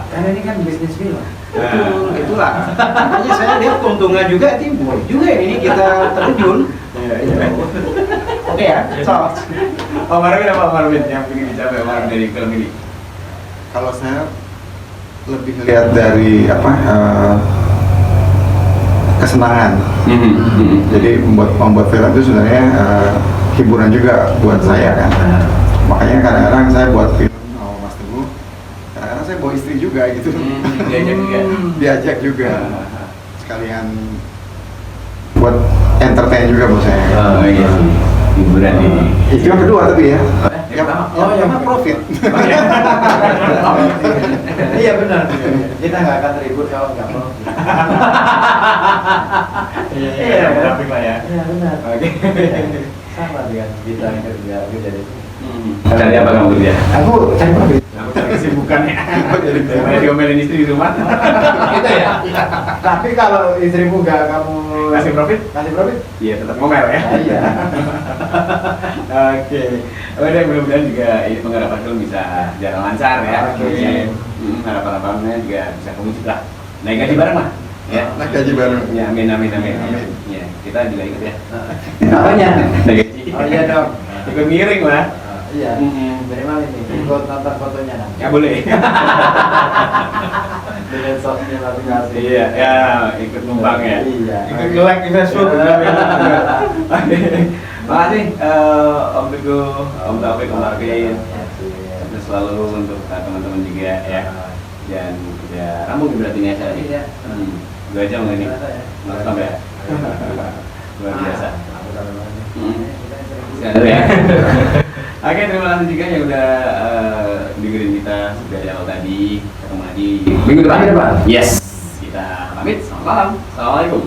Karena ini kan bisnis film. Betul, itulah. Makanya saya lihat keuntungan juga timbul. Juga ini kita terjun. Iya. Oke ya. So, Om Marvin apa Om Marvin yang ingin dicapai Om Marvin dari film ini? Kalau saya lebih lihat dari apa kesenangan. Jadi membuat film itu sebenarnya hiburan juga buat saya kan. Makanya kadang-kadang saya buat film sama Mas Teguh, kadang-kadang saya bawa istri juga gitu. Diajak juga. Sekalian buat entertain juga buat saya. Oh iya, hiburan ini. Itu yang kedua tapi ya. Yang Yang profit. Iya benar. Kita nggak akan ribut kalau nggak mau. Iya, tapi Pak ya. Iya benar. Oke. Sama dengan kita yang kerja dari sini. Cari apa kamu kerja? Aku cari profit. Aku cari kesibukan ya. Daripada diomelin istri di rumah. Gitu ya. Tapi kalau istrimu nggak kamu Kasih profit? kasih profit? Iya, tetap ngomel ya. Iya. Oke. Udah, mudah-mudahan juga ini penggarapan film bisa jalan lancar ya. Oke. Harapan-harapannya juga bisa kewujud lah. Naik gaji bareng lah. Ya. Naik gaji bareng. Ya, amin. Amin. Ya, kita juga ikut ya. Apanya? Naik gaji. Oh iya dong. Ikut miring lah. Iya. Dari mana ini? Ikut nonton fotonya nanti. Ya boleh. Dengan sosnya masing-masing. Iya, ya ikut numpang ya. Iya. Ikut nge-like di Facebook. Makasih Om Teguh, Om Taufik, Om Arvin. Terus selalu untuk teman-teman juga ya. Dan ya rambung berarti ini acara ini. Iya. 2 jam ini. Nonton ya. Luar biasa. Sekali ya. Oke, terima kasih juga yang udah dengerin kita dari awal tadi. Ketemu lagi minggu depan. Minggu depan. Yes. Kita pamit. Selamat malam. Assalamualaikum.